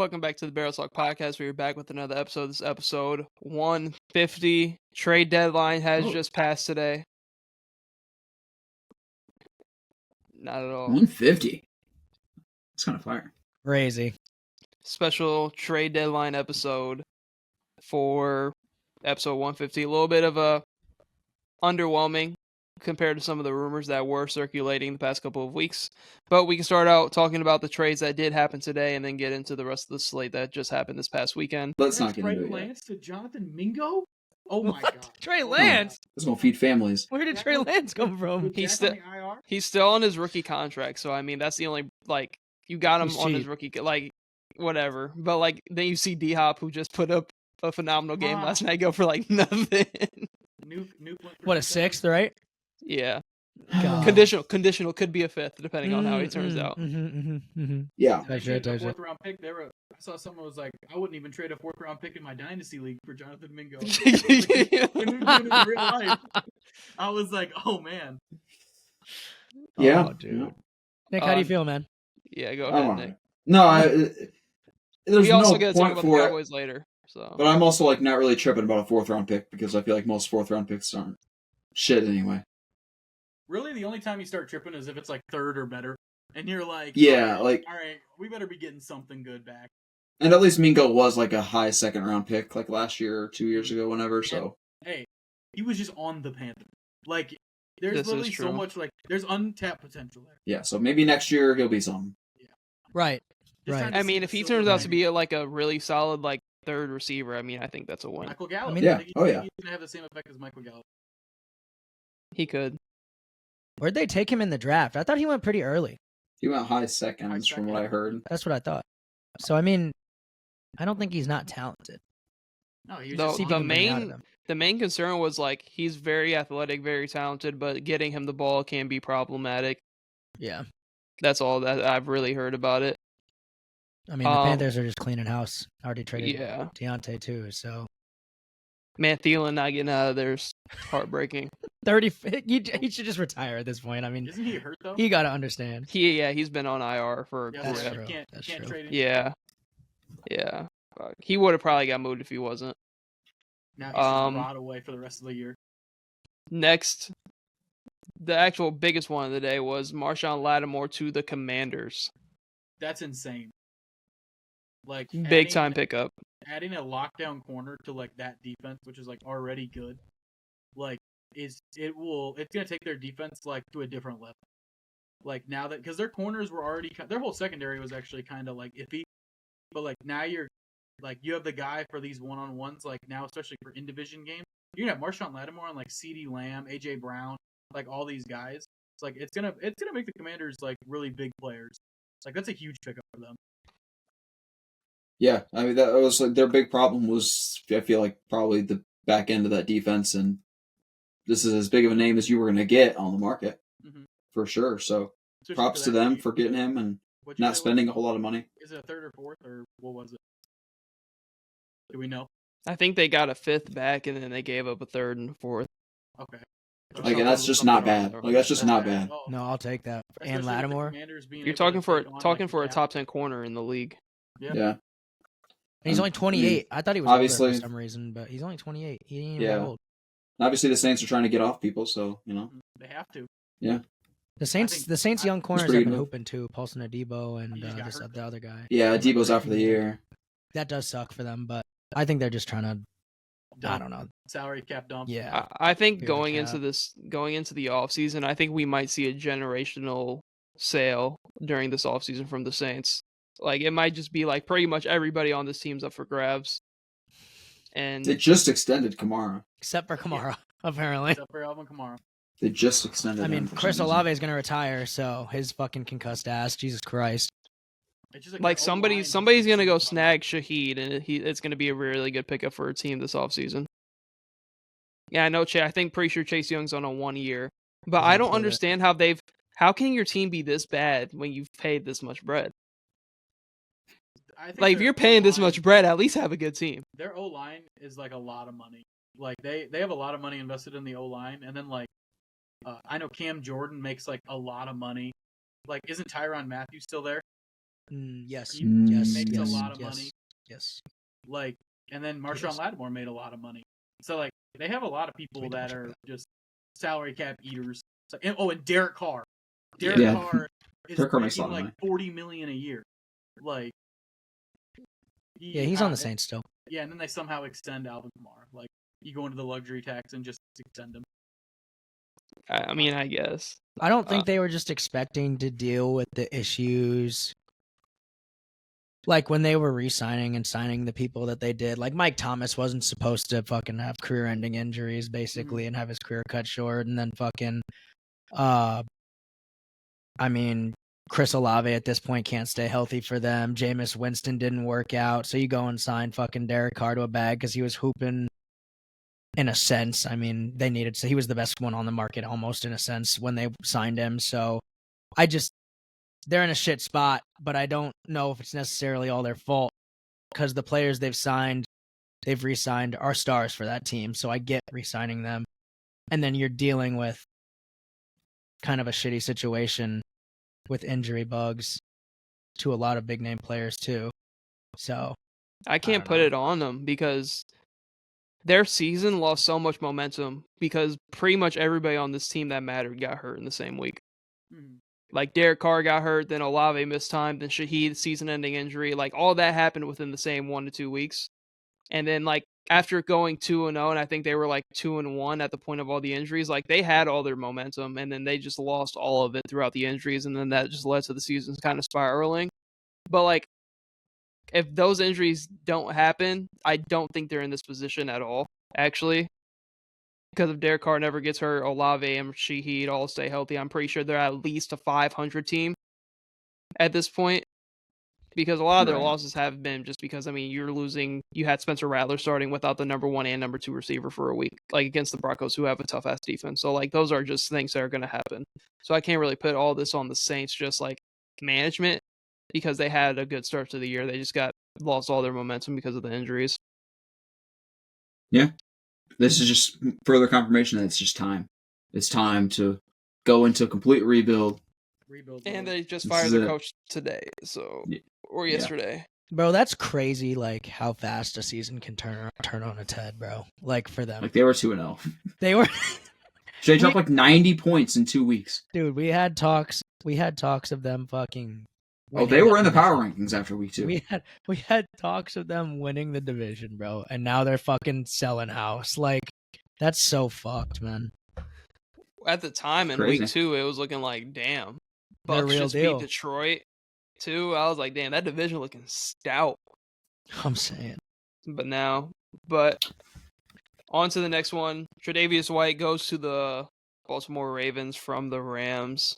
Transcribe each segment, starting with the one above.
welcome back to the Barrel Talk Podcast. We're back with another episode. This is episode 150. Trade deadline has just passed today. Not at all. 150. It's kind of fire. Crazy. Special trade deadline episode for episode 150. A little bit of a underwhelming compared to some of the rumors that were circulating the past couple of weeks. But we can start out talking about the trades that did happen today and then get into the rest of the slate that just happened this past weekend. Let's not get Trey into it yet. Lance to Jonathan Mingo? Oh my god. Trey Lance? It's going to feed families. Where did Trey Lance come from? He's Jack on the IR? He's still on his rookie contract, so I mean that's the only you got him He's on his cheap. rookie whatever. But then you see D Hop who just put up a phenomenal game last night go for nothing. Nuke went for What, a 2 sixth, right? Yeah. God. Conditional could be a fifth depending on how he turns out. Yeah. That's They right, traded a that's right. 4th round pick. I saw someone was like, I wouldn't even trade a 4th round pick in my dynasty league for Jonathan Mingo. When we do it in real life, I was like, oh man. Yeah. Oh, dude. Nick, how do you feel, man? Yeah, go I'm ahead, alright. Nick. No, there's We also no get to talk point about for the it. Cowboys later. So But I'm also not really tripping about a 4th round pick because I feel like most 4th round picks aren't shit anyway. Really, the only time you start tripping is if it's 3rd or better. And you're like, Yeah, all right, we better be getting something good back. And at least Mingo was a high 2nd round pick last year or 2 years ago, whenever. So Hey, he was just on the Panthers. There's This is literally so true. much, there's untapped potential there. yeah, so maybe next year he'll be something. Right. Just Right. trying to I see mean, the if he silver turns out to lining. be a really solid third receiver, I mean, I think that's a win. Michael Gallup. I mean, Yeah. think Oh, yeah. He's gonna have the same effect as Michael Gallup. He could. Where'd they take him in the draft? I thought he went pretty early. He went high seconds from what I heard. That's what I thought. So, I mean, I don't think he's not talented. No, he was No, just See if the you can bring it out of main- him. The main concern was he's very athletic, very talented, but getting him the ball can be problematic. Yeah. That's all that I've really heard about it. I mean, the Um, Panthers are just cleaning house. Already traded Yeah. Deontay, too, so. Man, Thielen not getting out of there is heartbreaking. 30. He should just retire at this point. I mean, Isn't he hurt though? you got to understand. He's been on IR for a Yeah, That's so grip. true. You That's can't true. trade him. Yeah. Fuck. He would have probably got moved if he wasn't. Now he's just Um, rot away for the rest of the year. Next, the actual biggest one of the day was Marshawn Lattimore to the Commanders. That's insane. Big time pickup. Adding a lockdown corner to that defense, which is already good, it's gonna take their defense to a different level. Now that because their corners were already their whole secondary was actually kind of iffy, but now you're you have the guy for these one-on-ones now, especially for in division games. You're gonna have Marshawn Lattimore and CeeDee Lamb, AJ Brown, all these guys. It's gonna make the Commanders really big players. That's a huge pickup for them. Yeah, I mean that was their big problem was I feel probably the back end of that defense, and this is as big of a name as you were going to get on the market Mhm. for sure. So Especially props for to that them team. for getting him and What'd you not say, spending a Luke? whole lot of money. Is it a 3rd or 4th, or what was it? Do we know? I think they got a 5th back, and then they gave up a 3rd and 4th. Okay. That's just not bad. That's just not bad. Oh, No, I'll take that. especially And with the Lattimore. Commanders being You're able talking to for take on, talking for a Dak. top 10 corner in the league. Yeah. Yeah. And he's only I 28. I thought he was older obviously- for some reason, but he's only 28. He ain't even Yeah. that old. Obviously, the Saints are trying to get off people, so They have to. The Saints, think- the Saints young corners pretty have been good. hooping too. Paulson Adebo and He just got hurt. the other guy. yeah, Debo's out for the year. That does suck for them, but I think they're just trying to. I don't know. Salary cap dump. Yeah. I think Clear the going cap. into the offseason, I think we might see a generational sale during this offseason from the Saints. It might just be pretty much everybody on this team's up for grabs. And They just extended Kamara. Except for Kamara, apparently. Except for Alvin Kamara. They just extended. I mean, him for Chris some reason. Olave is going to retire, so his fucking concussed ass. Jesus Christ. It's just their somebody's O-line gonna go is- snag Shaheed, and it's gonna be a really good pickup for a team this offseason. Yeah, I know. Pretty sure Chase Young's on a 1 year, but I don't Include it. understand how can your team be this bad when you've paid this much bread? I think If their you're paying this O-line- much bread, at least have a good team. their O line is a lot of money. They have a lot of money invested in the O line, and then I know Cam Jordan makes a lot of money. Isn't Tyrann Mathieu still there? Yes. He Yes. makes Yes. a lot of yes, money. Yes. Like, and then Marshawn Yes. Lattimore made a lot of money. So like, they have a lot of people We that double are check just salary cap eaters. So, and Derek Carr. Yeah. Derek Carr is Derek Carr makes a making lot of like money. $40 million a year. Like, Yeah, he's on the Saints still. Yeah, and then they somehow extend Alvin Kamara. Like, you go into the luxury tax and just extend him. I mean, I guess. I don't think they were just expecting to deal with the issues. Like when they were re-signing and signing the people that they did, like Mike Thomas wasn't supposed to fucking have career-ending injuries, basically, and have his career cut short. And then fucking, I mean, Chris Olave at this point can't stay healthy for them. Jameis Winston didn't work out, so you go and sign fucking Derek Carr to a bag because he was hooping. In a sense, I mean, they needed, so he was the best one on the market almost in a sense when they signed him. So they're in a shit spot, but I don't know if it's necessarily all their fault because the players they've re-signed are stars for that team. So I get re-signing them. And then you're dealing with kind of a shitty situation with injury bugs to a lot of big name players too. So I can't put it on them because their season lost so much momentum because pretty much everybody on this team that mattered got hurt in the same week. Mm-hmm. Like Derek Carr got hurt, then Olave missed time, then Shaheed season-ending injury. Like all that happened within the same 1 to 2 weeks. And then like after going 2-0, and I think they were like 2-1 at the point of all the injuries, like they had all their momentum, and then they just lost all of it throughout the injuries, and then that just led to the season kind of spiraling. But like if those injuries don't happen, I don't think they're in this position at all, actually. Because if Derek Carr never gets hurt, Olave and Shaheed all stay healthy, I'm pretty sure they're at least a 500 team at this point. Because a lot of their losses have been just because, I mean, you had Spencer Rattler starting without the number 1 and number 2 receiver for a week, like against the Broncos, who have a tough ass defense. So, like, those are just things that are going to happen. So, I can't really put all this on the Saints, just like management, because they had a good start to the year. They just lost all their momentum because of the injuries. Yeah. This is just further confirmation that it's just time. It's time to go into a complete rebuild. And they just fired their coach today, or yesterday. Bro, that's crazy, like, how fast a season can turn on its head, bro. Like, for them. Like, they were 2-0. They were... They dropped like 90 points in 2 weeks. Dude, we had talks of them fucking... They were in the power rankings after week 2. We had talks of them winning the division, bro, and now they're fucking selling house. Like, that's so fucked, man. At the time in week 2, it was looking like, damn. Bucks just beat Detroit, too. I was like, damn, that division looking stout. I'm saying. But on to the next one. Tre'Davious White goes to the Baltimore Ravens from the Rams.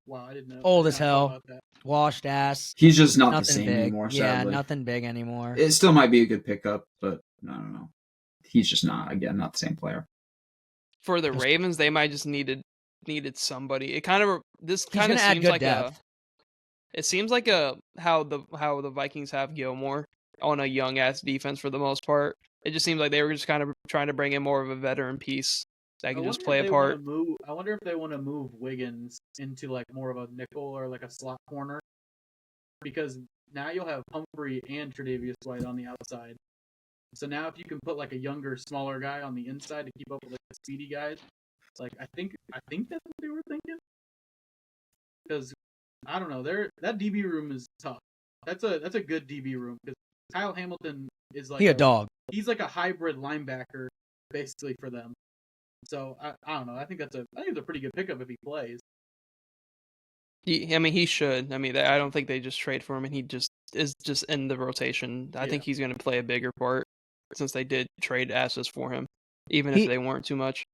Wow, I didn't know. Old as hell. Washed ass. He's just not the same anymore, sadly. Yeah, nothing big anymore. It still might be a good pickup, but I don't know. He's just not the same player. For the Ravens, they might just needed somebody. It kind of seems like depth. It seems like how the Vikings have Gilmore on a young ass defense for the most part. It just seems like they were just kind of trying to bring in more of a veteran piece that can just play a part. I wonder if they want to move Wiggins into like more of a nickel or like a slot corner, because now you'll have Humphrey and Tre'Davious White on the outside. So now if you can put like a younger, smaller guy on the inside to keep up with like the speedy guys, it's like I think that's what they were thinking. Because I don't know, that DB room is tough. That's a good DB room because Kyle Hamilton is like a dog. He's like a hybrid linebacker basically for them. So I don't know. I think it's a pretty good pickup if he plays. He should. I mean, I don't think they just trade for him, and he just is just in the rotation. I think he's going to play a bigger part since they did trade assets for him, even if they weren't too much.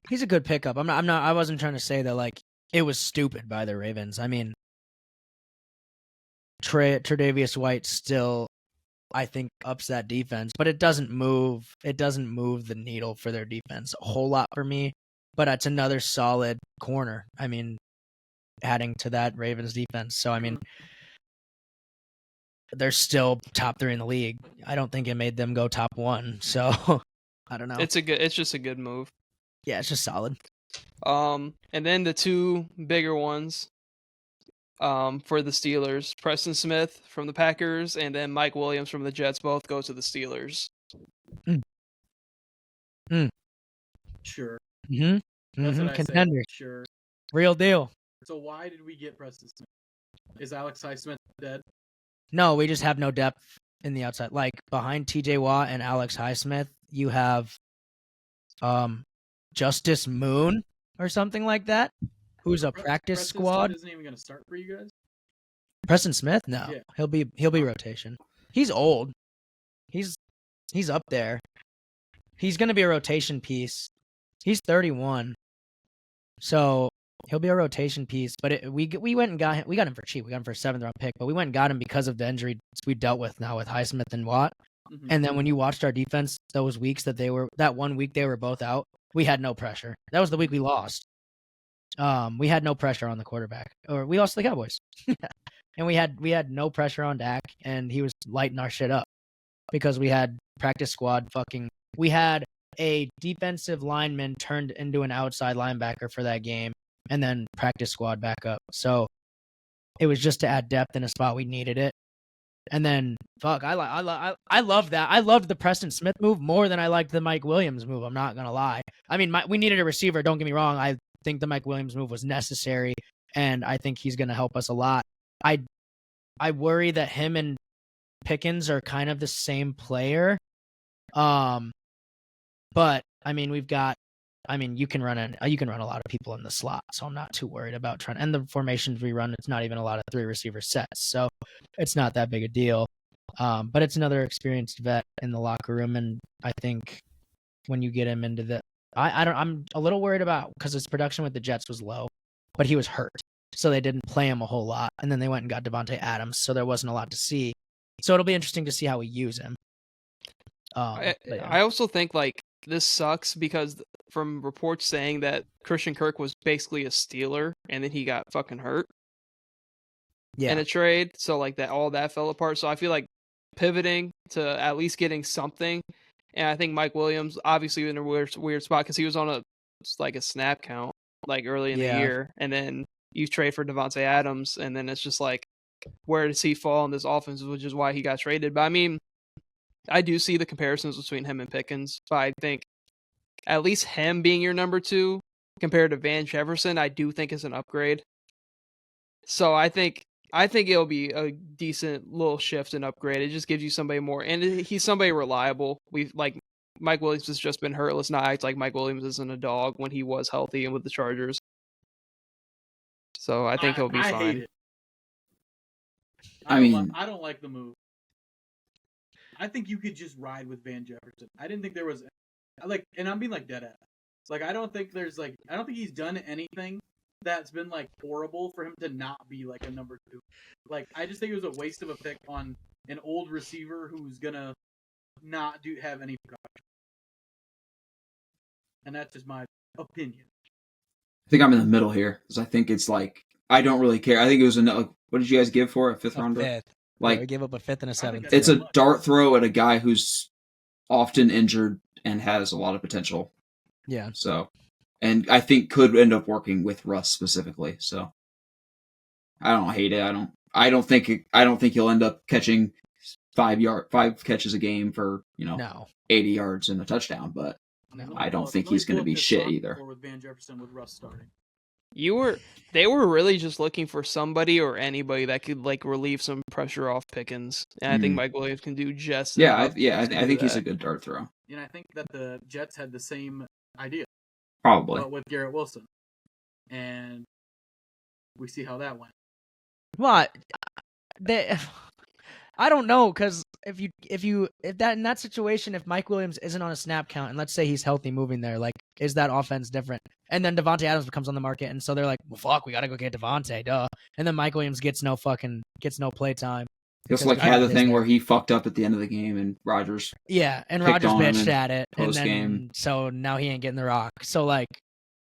He's a good pickup. I wasn't trying to say that like it was stupid by the Ravens. I mean, Tre'Davious White still, I think, ups that defense, but it doesn't move the needle for their defense a whole lot for me. But it's another solid corner. I mean, adding to that Ravens defense. So I mean, they're still top 3 in the league. I don't think it made them go top 1. So I don't know. It's just a good move. Yeah, it's just solid. And then the 2 bigger ones. for the Steelers. Preston Smith from the Packers, and then Mike Williams from the Jets both go to the Steelers. Sure. Mm-hmm. That's what I Contender. say. Sure. Real deal. So why did we get Preston Smith? Is Alex Highsmith dead? No, we just have no depth in the outside. Like behind TJ Watt and Alex Highsmith, you have Justice Moon or something like that, who's a practice Preston squad. Smith isn't even going to start for you guys? Preston Smith? No. Yeah. He'll be rotation. He's old. He's up there. He's going to be a rotation piece. He's 31. So he'll be a rotation piece, but we went and got him. We got him for cheap. We got him for a 7th round pick, but we went and got him because of the injury we dealt with now with Highsmith and Watt. Mm-hmm. And then when you watched our defense, those weeks that 1 week they were both out, we had no pressure. That was the week we lost. We had no pressure on the quarterback, or we lost to the Cowboys, and we had no pressure on Dak, and he was lighting our shit up because we had practice squad we had a defensive lineman turned into an outside linebacker for that game, and then practice squad backup. So it was just to add depth in a spot we needed it. And then I love that. I loved the Preston Smith move more than I liked the Mike Williams move. I'm not gonna lie. I mean, we needed a receiver. Don't get me wrong. I think the Mike Williams move was necessary, and I think he's gonna help us a lot. I worry that him and Pickens are kind of the same player. But I mean, you can run a lot of people in the slot, so I'm not too worried about trying. And the formations we run, it's not even a lot of 3 receiver sets, so it's not that big a deal. But it's another experienced vet in the locker room, and I think when you get him into the, I'm a little worried about because his production with the Jets was low, but he was hurt, so they didn't play him a whole lot, and then they went and got Devontae Adams, so there wasn't a lot to see. So it'll be interesting to see how we use him. I also think this sucks because from reports saying that Christian Kirk was basically a Steeler and then he got fucking hurt in a trade. So all that fell apart. So I feel like pivoting to at least getting something. And I think Mike Williams obviously in a weird spot because he was on a snap count early in the year. And then you trade for Devontae Adams. And then it's just where does he fall in this offense, which is why he got traded. But I mean, I do see the comparisons between him and Pickens, but I think at least him being your number 2 compared to Van Jefferson, I do think is an upgrade. So I think it'll be a decent little shift and upgrade. It just gives you somebody more, and he's somebody reliable. Mike Williams has just been hurt. Let's not act like Mike Williams isn't a dog when he was healthy and with the Chargers. So I think he'll be fine. Hate it. I don't like the move. I think you could just ride with Van Jefferson. I didn't think there was and I'm being dead ass. I don't think he's done anything that's been horrible for him to not be a number 2. I just think it was a waste of a pick on an old receiver who's gonna not have any production. And that's just my opinion. I think I'm in the middle here because I think it's I don't really care. I think it was what did you guys give for a 5th rounder? 5th. We gave up a 5th and a 7th. It's a dart throw at a guy who's often injured and has a lot of potential. Yeah. So, and I think could end up working with Russ specifically. So, I don't hate it. I don't think he'll end up catching 5 catches a game for 80 yards and a touchdown. But I don't think he's going to be shit either. With Van Jefferson with Russ starting. They were really just looking for somebody or anybody that could relieve some pressure off Pickens, and I think Mike Williams can do just I think he's a good dart throw. And I think that the Jets had the same idea, probably, but with Garrett Wilson, and we see how that went. What? I don't know because if that in that situation, if Mike Williams isn't on a snap count, and let's say he's healthy moving there, is that offense different? And then Devontae Adams becomes on the market, and so they're like, well, fuck, we gotta go get Devontae, duh. And then Mike Williams gets no play time. Just had the thing where he fucked up at the end of the game, and Rodgers. Yeah, and Rodgers bitched at it, and then so now he ain't getting the rock. So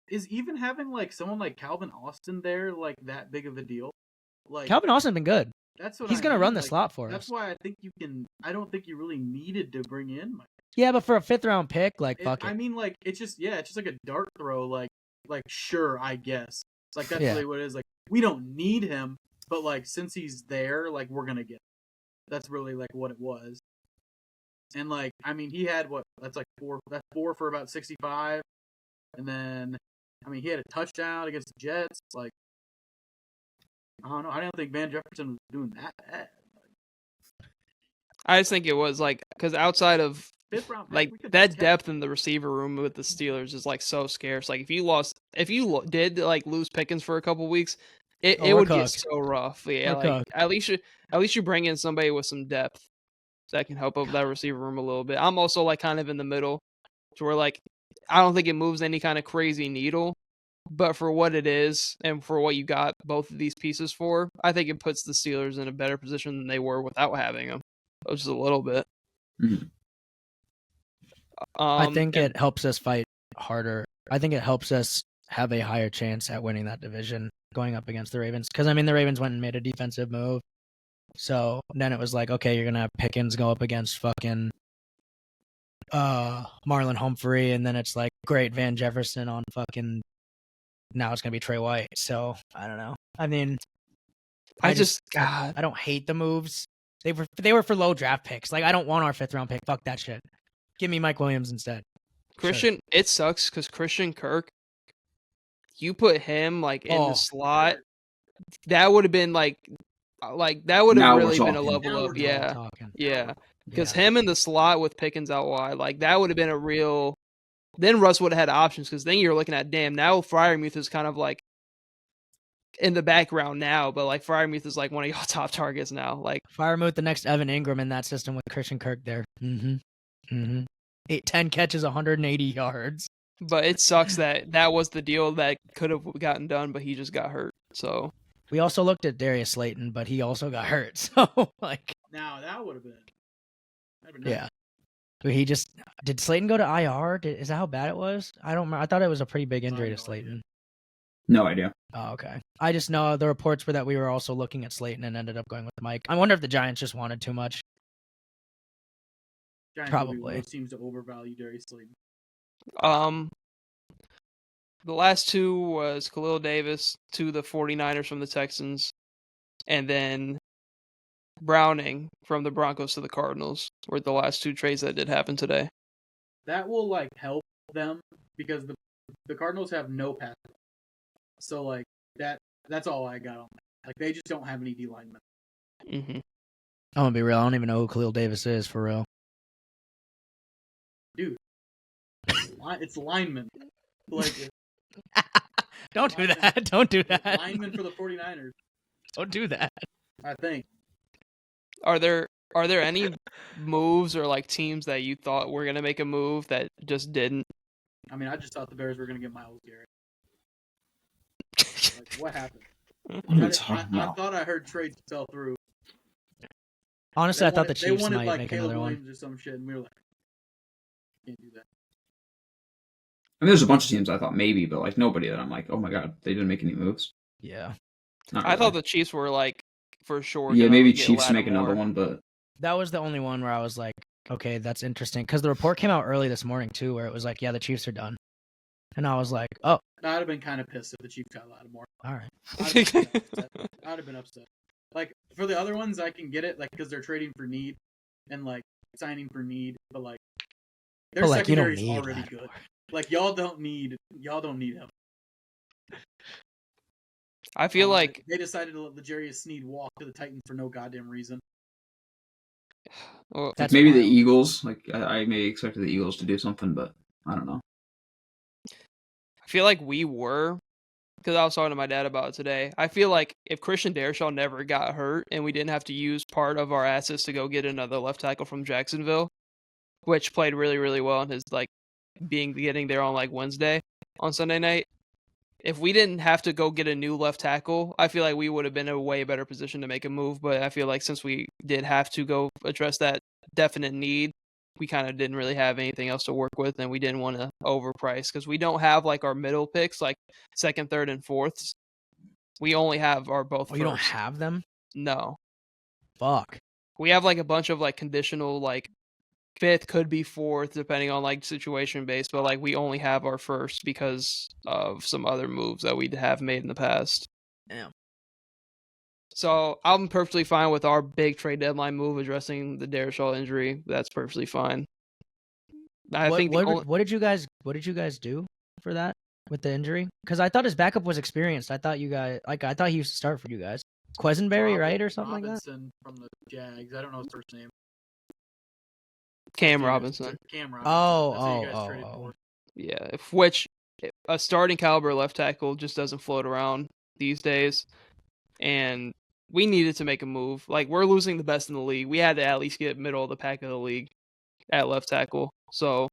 is even having someone like Calvin Austin there that big of a deal? Calvin Austin's been good. That's what he's gonna run the slot for us. That's why I think you can. I don't think you really needed to bring in Mike. Yeah, but for a 5th round pick, fuck it. I mean, it's just a dart throw. Sure, I guess. That's really what it is. We don't need him, but like since he's there, like we're gonna get him. That's really like what it was. And like I mean, he had what? That's like four. That's 4 for about 65, and then I mean he had a touchdown against the Jets. Like I don't know. I didn't think Van Jefferson was doing that bad. I just think it was like because outside of 5th round pick, like we could that take depth in the receiver room with the Steelers is like so scarce. Like if you did like lose Pickens for a couple weeks, it we're would get cooked. so rough. Yeah, We're like cooked. at least you bring in somebody with some depth that can help up that receiver room a little bit. I'm also like kind of in the middle, to where like I don't think it moves any kind of crazy needle, but for what it is and for what you got both of these pieces for, I think it puts the Steelers in a better position than they were without having them. Just a little bit. Mhm. I think and- it helps us fight harder. I think it helps us have a higher chance at winning that division going up against the Ravens. Because I mean, the Ravens went and made a defensive move. So then it was like, okay, you're gonna have Pickens go up against fucking Marlon Humphrey, and then it's like great Van Jefferson on fucking. Now it's gonna be Trey White. So I don't know. I mean, I just God. I don't hate the moves. They were for low draft picks. Like I don't want our 5th round pick. Fuck that shit. Give me Mike Williams instead. Christian, it sucks because Christian Kirk, you put him like in the slot, that would have been like that would have Now we're really been a talking. level Now up. we're Yeah, Talking. yeah. Because Yeah. him in the slot with Pickens out wide, like that would have been a real. Then Russ would have had options because then you're looking at damn now Freiermuth is kind of like in the background now, but like Freiermuth is like one of y'all top targets now. Like Freiermuth, the next Evan Ingram in that system with Christian Kirk there. 10 catches, 180 yards. But it sucks that was the deal that could have gotten done, but he just got hurt. So We also looked at Darius Slayton, but he also got hurt. So like, Now that would have been. yeah. But he just did Slayton go to IR? Is that how bad it was? I don't remember. I thought it was a pretty big injury no to Slayton. No idea. Oh, okay. I just know the reports were that we were also looking at Slayton and ended up going with Mike. I wonder if the Giants just wanted too much. Giants Probably. seems to overvalue Darius Slayton. the last two was Khalil Davis to the 49ers from the Texans, and then Browning from the Broncos to the Cardinals were the last two trades that did happen today. That will like help them because the Cardinals have no pass. So like that's all I got on that. Like they just don't have any D linemen. Mm-hmm. I'm gonna be real. I don't even know who Khalil Davis is for real. Dude. It's linemen. Like Don't do that. Don't do that. linemen for the 49ers, Don't do that. I think. Are there any moves or like teams that you thought were gonna make a move that just didn't? I mean, I just thought the Bears were going to get Myles Garrett. Like, what happened? I thought I heard trades fell through. Honestly, I thought the they Chiefs wanted might like make Caleb another one. Williams or some shit, and we were like, can't do that. I mean, there's a bunch of teams I thought maybe, but like nobody that I'm like, oh my god, they didn't make any moves. Yeah. Not I thought really. the Chiefs were like for sure. Yeah, gonna maybe get Chiefs make Lattimore. another one, but That was the only one where I was like, okay, that's interesting. Because the report came out early this morning, too, where it was like, yeah, the Chiefs are done. And I was like, oh, I'd have been kind of pissed if the Chiefs got Lattimore. all right. I'd have been upset. Like for the other ones, I can get it, like because they're trading for need and like signing for need, but like their But, like, you don't secondary's need already Lattimore. good. Like y'all don't need help. I feel like they decided to let L'Jarius Sneed walk to the Titans for no goddamn reason. well, That's maybe the wild. Eagles. Like I may expected the Eagles to do something, but I don't know. I feel like we were, because I was talking to my dad about it today. I feel like if Christian Darrisaw never got hurt and we didn't have to use part of our assets to go get another left tackle from Jacksonville, which played really, really well in his like getting there on like Wednesday on Sunday night. If we didn't have to go get a new left tackle, I feel like we would have been in a way better position to make a move. But I feel like since we did have to go address that definite need, we kind of didn't really have anything else to work with, and we didn't want to overprice because we don't have like our middle picks, like second, third, and fourths. We only have our both. Oh, you don't firsts. have them? No. Fuck. We have like a bunch of like conditional, like fifth could be fourth depending on like situation based, but like we only have our first because of some other moves that we have made in the past. Damn. So I'm perfectly fine with our big trade deadline move addressing the Darius Shaw injury. That's perfectly fine. I think what did you guys do for that with the injury? Because I thought his backup was experienced. I thought he used to start for you guys. Quisenberry, right, or something like that. Robinson from the Jags. I don't know his first name. Cam Robinson. Cam Robinson. Oh, That's who you guys traded for. Yeah, which a starting caliber left tackle just doesn't float around these days, and we needed to make a move. Like, we're losing the best in the league. We had to at least get middle of the pack of the league at left tackle. So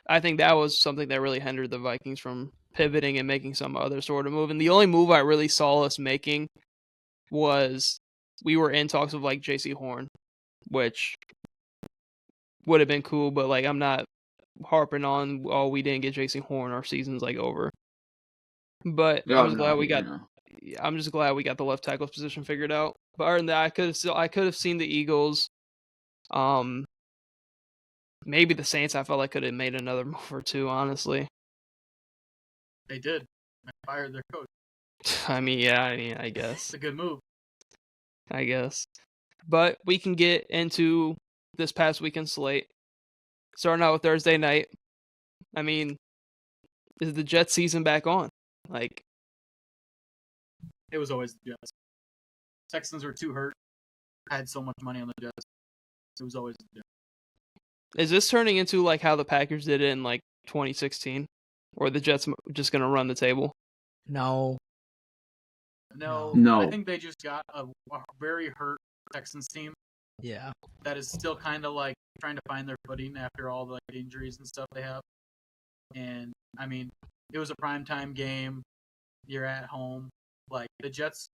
I think that was something that really hindered the Vikings from pivoting and making some other sort of move. And the only move I really saw us making was we were in talks of like JC Horn, which would have been cool, but like I'm not harping on, oh, we didn't get JC Horn, our season's like over. But I'm just glad we got the left tackle position figured out. But other than that, I could have seen the Eagles. Maybe the Saints. I felt like could have made another move or two. Honestly, they did. They fired their coach. I guess It's a good move. I guess, but we can get into this past weekend slate. Starting out with Thursday night. I mean, is the Jets season back on? Like, it was always the Jets. Texans were too hurt. I had so much money on the Jets. It was always the Jets. Is this turning into like how the Packers did it in like 2016, or the Jets just gonna run the table? No. I think they just got a very hurt Texans team. Yeah. That is still kind of like trying to find their footing after all the like, injuries and stuff they have. And I mean, it was a primetime game. You're at home. Like the Jets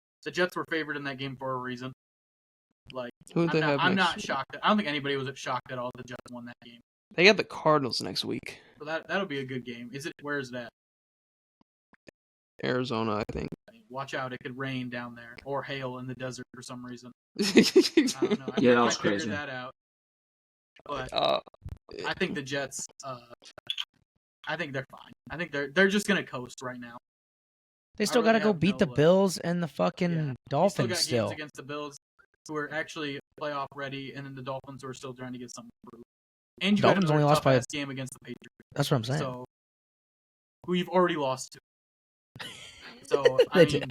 were favored in that game for a reason. Like I'm not shocked. I don't think anybody was shocked at all the Jets won that game. They got the Cardinals next week. So that'll be a good game. Where is that? Arizona, I think. Watch out! It could rain down there or hail in the desert for some reason. I don't know. That was figure crazy. that out. But I think the Jets. I think they're fine. I think they're just gonna coast right now. They still got to go beat the Bills and the fucking Dolphins. Still got games against the Bills, who are actually playoff ready, and then the Dolphins who are still trying to get something through. And you Dolphins only lost by a game against the Patriots. That's what I'm saying. So, who you've already lost to. So I mean,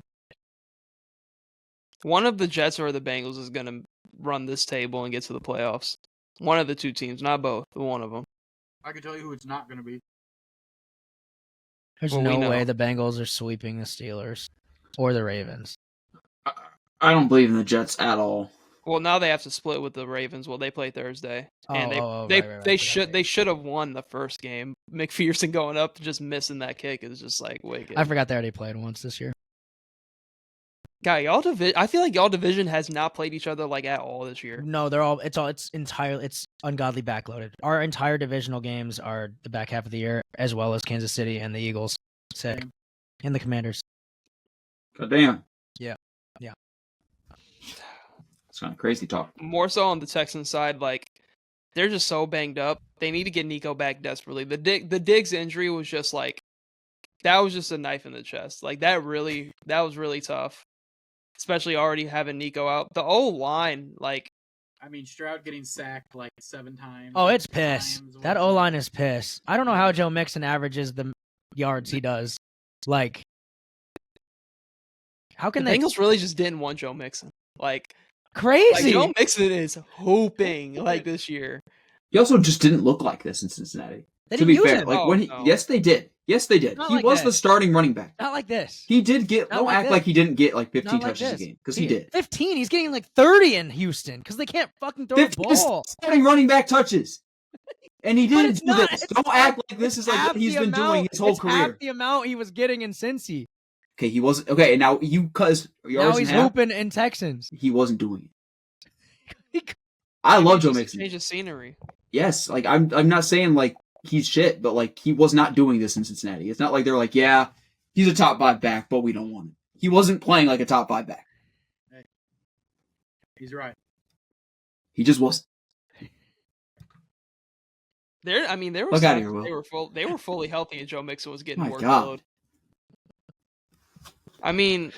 one of the Jets or the Bengals is gonna run this table and get to the playoffs. One of the two teams, not both, but one of them. I can tell you who it's not gonna be. There's no way the Bengals are sweeping the Steelers or the Ravens. I don't believe in the Jets at all. Well, now they have to split with the Ravens. Well, they play Thursday, and they should have won the first game. McPherson going up, just missing that kick is just like wicked. I forgot they already played once this year. Guy, I feel like y'all division has not played each other like at all this year. No, it's ungodly backloaded. Our entire divisional games are the back half of the year, as well as Kansas City and the Eagles. Sick. And the Commanders. God damn. Yeah. It's kind of crazy talk. More so on the Texans side, like they're just so banged up. They need to get Nico back desperately. The Diggs injury was just like that was just a knife in the chest. Like that was really tough. Especially already having Nico out. The O-line, like I mean, Stroud getting sacked like 7 times. Oh, it's piss. That O-line is piss. I don't know how Joe Mixon averages the yards he does. Like, how can the Bengals really just didn't want Joe Mixon? Like, crazy. Like, Joe Mixon is hoping like this year. He also just didn't look like this in Cincinnati. To be fair, yes, they did. Yes, they did. He was the starting running back. Not like this. He did get. Don't act like he didn't get like 15 touches a game because he did. 15. He's getting like 30 in Houston because they can't fucking throw the ball. Starting running back touches, and he didn't do this. Don't act like this is like what he's been doing his whole career. Half the amount he was getting in Cincy. Okay, he wasn't. Okay, now now he's hooping in Texans. He wasn't doing it. I love Joe Mixon. Change of scenery. Yes, like I'm not saying like he's shit, but like he was not doing this in Cincinnati. It's not like they're like, yeah, he's a top 5 back, but we don't want him. He wasn't playing like a top 5 back. Hey, he's right. He just wasn't. There were Look out here, Will. they were fully healthy and Joe Mixon was getting My workload. God. I mean,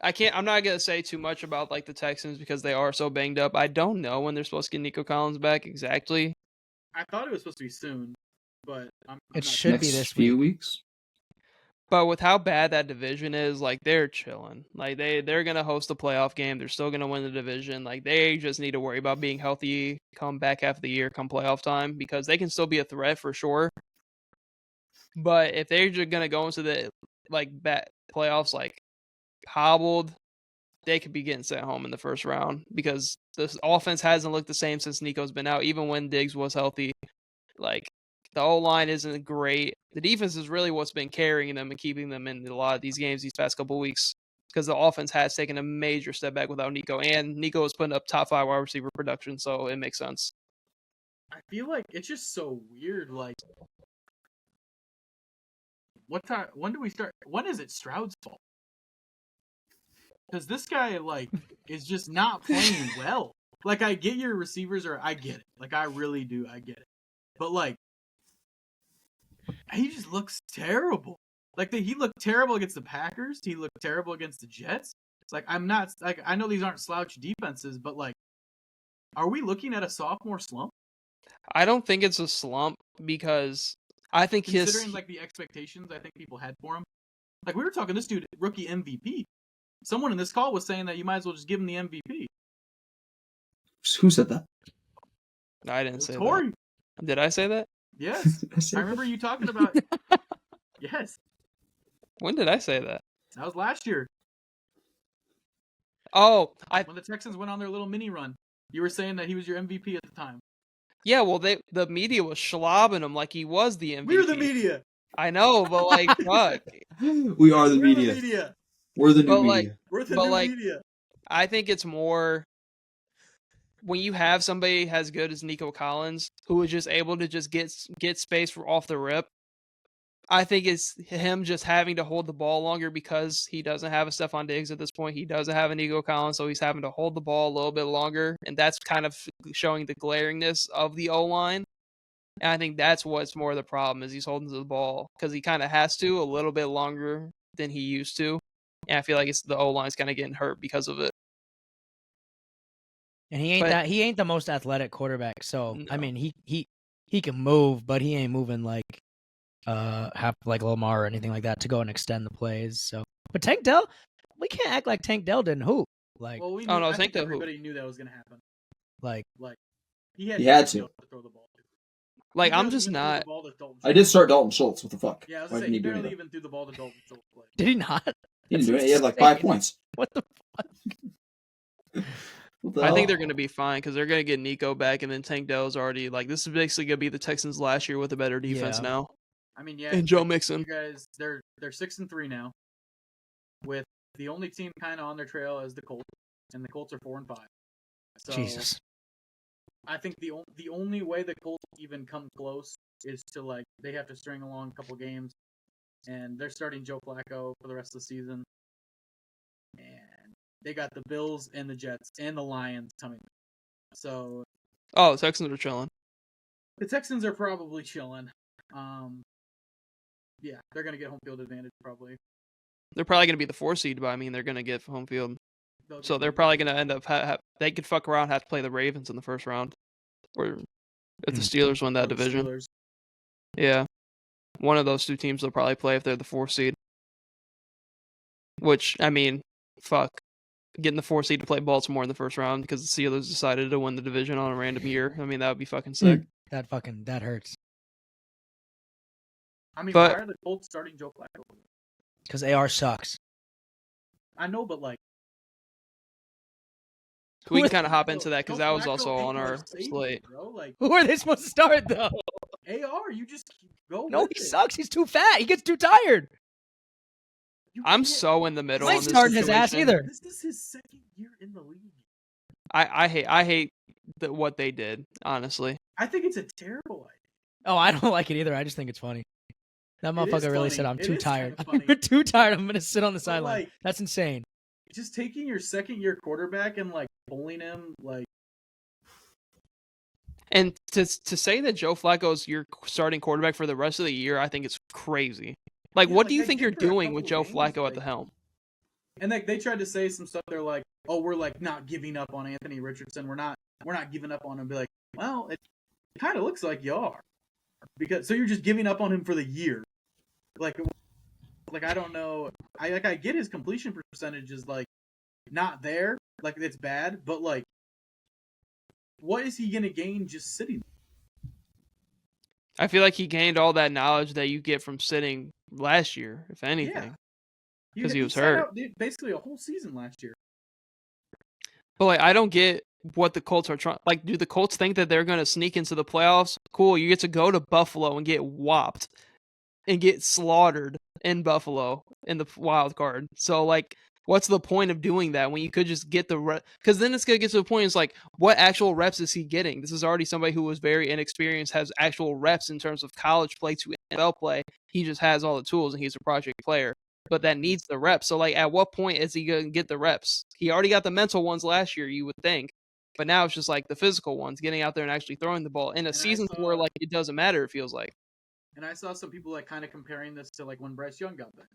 I'm not gonna say too much about like the Texans because they are so banged up. I don't know when they're supposed to get Nico Collins back exactly. I thought it was supposed to be soon, but I'm It not should sure. be Next this few week. weeks. But with how bad that division is, like they're chilling. Like they're gonna host a playoff game. They're still gonna win the division. Like they just need to worry about being healthy come back half of the year, come playoff time, because they can still be a threat for sure. But if they're just gonna go into the like playoffs like hobbled, they could be getting sent home in the first round because the offense hasn't looked the same since Nico's been out. Even when Diggs was healthy, like the O-line isn't great. The defense is really what's been carrying them and keeping them in a lot of these games these past couple weeks because the offense has taken a major step back without Nico, and Nico is putting up top 5 wide receiver production, so it makes sense. I feel like it's just so weird. Like, what time? When do we start? When is it Stroud's fault? Because this guy like is just not playing well. Like, I get your receivers I get it. Like, I really do. I get it. But like, he just looks terrible. Like he looked terrible against the Packers. He looked terrible against the Jets. It's like I'm not like I know these aren't slouch defenses, but like, are we looking at a sophomore slump? I don't think it's a slump because I think Considering like the expectations I think people had for him. Like we were talking this dude rookie MVP. Someone in this call was saying that you might as well just give him the MVP. Who said that? I didn't say Torrey. that. Did I say that? Yes. I said I remember you talking about Yes. When did I say that? That was last year. Oh, When the Texans went on their little mini run. You were saying that he was your MVP at the time. yeah, well, the media was slobbing him like he was the MVP. We're the media. I know, but like, fuck. We are the We're media. the media. We're the new But, like, media. We're the But, new like, media. I think it's more when you have somebody as good as Nico Collins who is just able to just get space off the rip. I think it's him just having to hold the ball longer because he doesn't have a Stephon Diggs at this point. He doesn't have a Nico Collins, so he's having to hold the ball a little bit longer, and that's kind of showing the glaringness of the O-line. And I think that's what's more the problem is he's holding the ball because he kind of has to a little bit longer than he used to. And I feel like it's the O-line's kind of getting hurt because of it. And he ain't the most athletic quarterback. So I No. mean, he can move, but he ain't moving like like Lamar or anything like that to go and extend the plays. So, but Tank Dell, we can't act like Tank Dell didn't hoop. Like, Well, we Oh, knew, no, I Tank think Dell who? everybody knew that was going to happen. like Like He had to. throw the ball. Like, He I'm barely just even threw the not. ball to Dalton I did Schultz. start Dalton Schultz. What the fuck? Yeah, I was Why gonna say didn't he he do barely anything? even threw the ball to Dalton Schultz. Like, did he not? He didn't do That's it. He had like 5 insane. points. What the? What the I hell? think they're going to be fine because they're going to get Nico back, and then Tank Dell's already like this is basically going to be the Texans last year with a better defense Yeah. now. I mean, yeah. And Joe like, Mixon. You guys, they're 6-3 now, with the only team kind of on their trail as the Colts, and the Colts are 4-5. So Jesus. I think the only way the Colts even come close is to like they have to string along a couple games, and they're starting Joe Flacco for the rest of the season, and they got the Bills and the Jets and the Lions coming. So Oh, Texans are chilling. the Texans are probably chilling. Yeah, they're gonna get home field advantage probably. They're probably going to be the 4 seed, but I mean they're going to get home field, They'll so get they're home probably field. going to end up they could fuck around, have to play the Ravens in the first round, or if the Steelers win Or that the division. Steelers. Yeah, one of those 2 teams they'll probably play if they're the 4 seed. Which I mean, fuck, getting the 4 seed to play Baltimore in the first round because the Steelers decided to win the division on a random year. I mean that would be fucking sick. That hurts I mean, But- why are the Colts starting Joe Flacco? because AR sucks. I know, but like, We Who can is- kind of hop into that because Joe that was Flacco also ain't on your our safety, slate. bro. Like, Who are they supposed to start though? AR, you just go. No, with he it. sucks. He's too fat. He gets too tired. You I'm can't- so in the middle I on ain't this starting his ass situation. either. This is his second year in the league. I hate what they did, honestly. I think it's a terrible idea. Oh, I don't like it either. I just think it's funny. That It is motherfucker really funny. said, "I'm It too is tired. kinda funny. I'm too tired. I'm gonna sit on the sideline." like- That's insane. Just taking your second year quarterback and like bullying him, like And to say that Joe Flacco's your starting quarterback for the rest of the year, I think it's crazy. Like, Yeah, what like, do you I think get you're for a doing with couple Joe games, Flacco at like- the helm? and they tried to say some stuff. They're like, oh, we're like not giving up on Anthony Richardson. We're not giving up on him. Be like, well, it kind of looks like you are, because so you're just giving up on him for the year. Like I don't know. I get his completion percentage is like not there. Like it's bad, but like, what is he gonna gain just sitting? I feel like he gained all that knowledge that you get from sitting last year, if anything, because he was sat hurt. out basically a whole season last year. But like, I don't get what the Colts are trying. Like, do the Colts think that they're going to sneak into the playoffs? Cool, you get to go to Buffalo and get whopped and get slaughtered in Buffalo in the wild card. So like, what's the point of doing that when you could just get the rep? Because then it's going to get to the point. It's like, what actual reps is he getting? This is already somebody who was very inexperienced, has actual reps in terms of college play to NFL play. He just has all the tools and he's a project player. But that needs the reps. So, like, at what point is he going to get the reps? He already got the mental ones last year, you would think. But now it's just, like, the physical ones, getting out there and actually throwing the ball in a season where, like, it doesn't matter, it feels like. And I saw some people, like, kind of comparing this to, like, when Bryce Young got benched.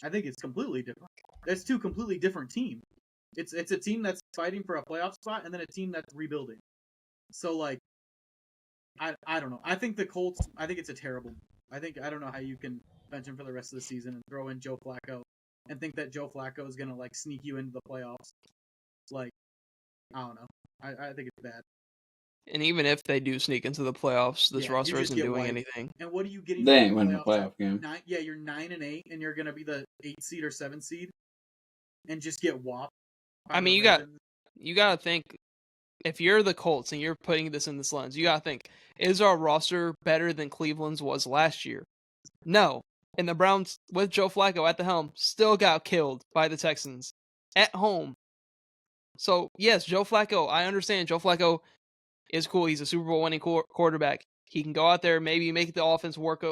I think it's completely different. It's two completely different teams. It's a team that's fighting for a playoff spot and then a team that's rebuilding. So, like, I don't know. I think the Colts, I think it's a terrible. I don't know how you can bench him for the rest of the season and throw in Joe Flacco and think that Joe Flacco is going to, like, sneak you into the playoffs. Like, I don't know. I think it's bad. And even if they do sneak into the playoffs, this roster isn't doing wiped. anything. And what are you getting? They ain't winning the playoff game. You're 9-8, and you're going to be the 8 seed or 7 seed and just get whopped. I mean, you got to think, if you're the Colts and you're putting this in this lens, you got to think, is our roster better than Cleveland's was last year? No. And the Browns, with Joe Flacco at the helm, still got killed by the Texans at home. So, yes, Joe Flacco, I understand Joe Flacco is cool. He's a Super Bowl winning quarterback. He can go out there, maybe make the offense work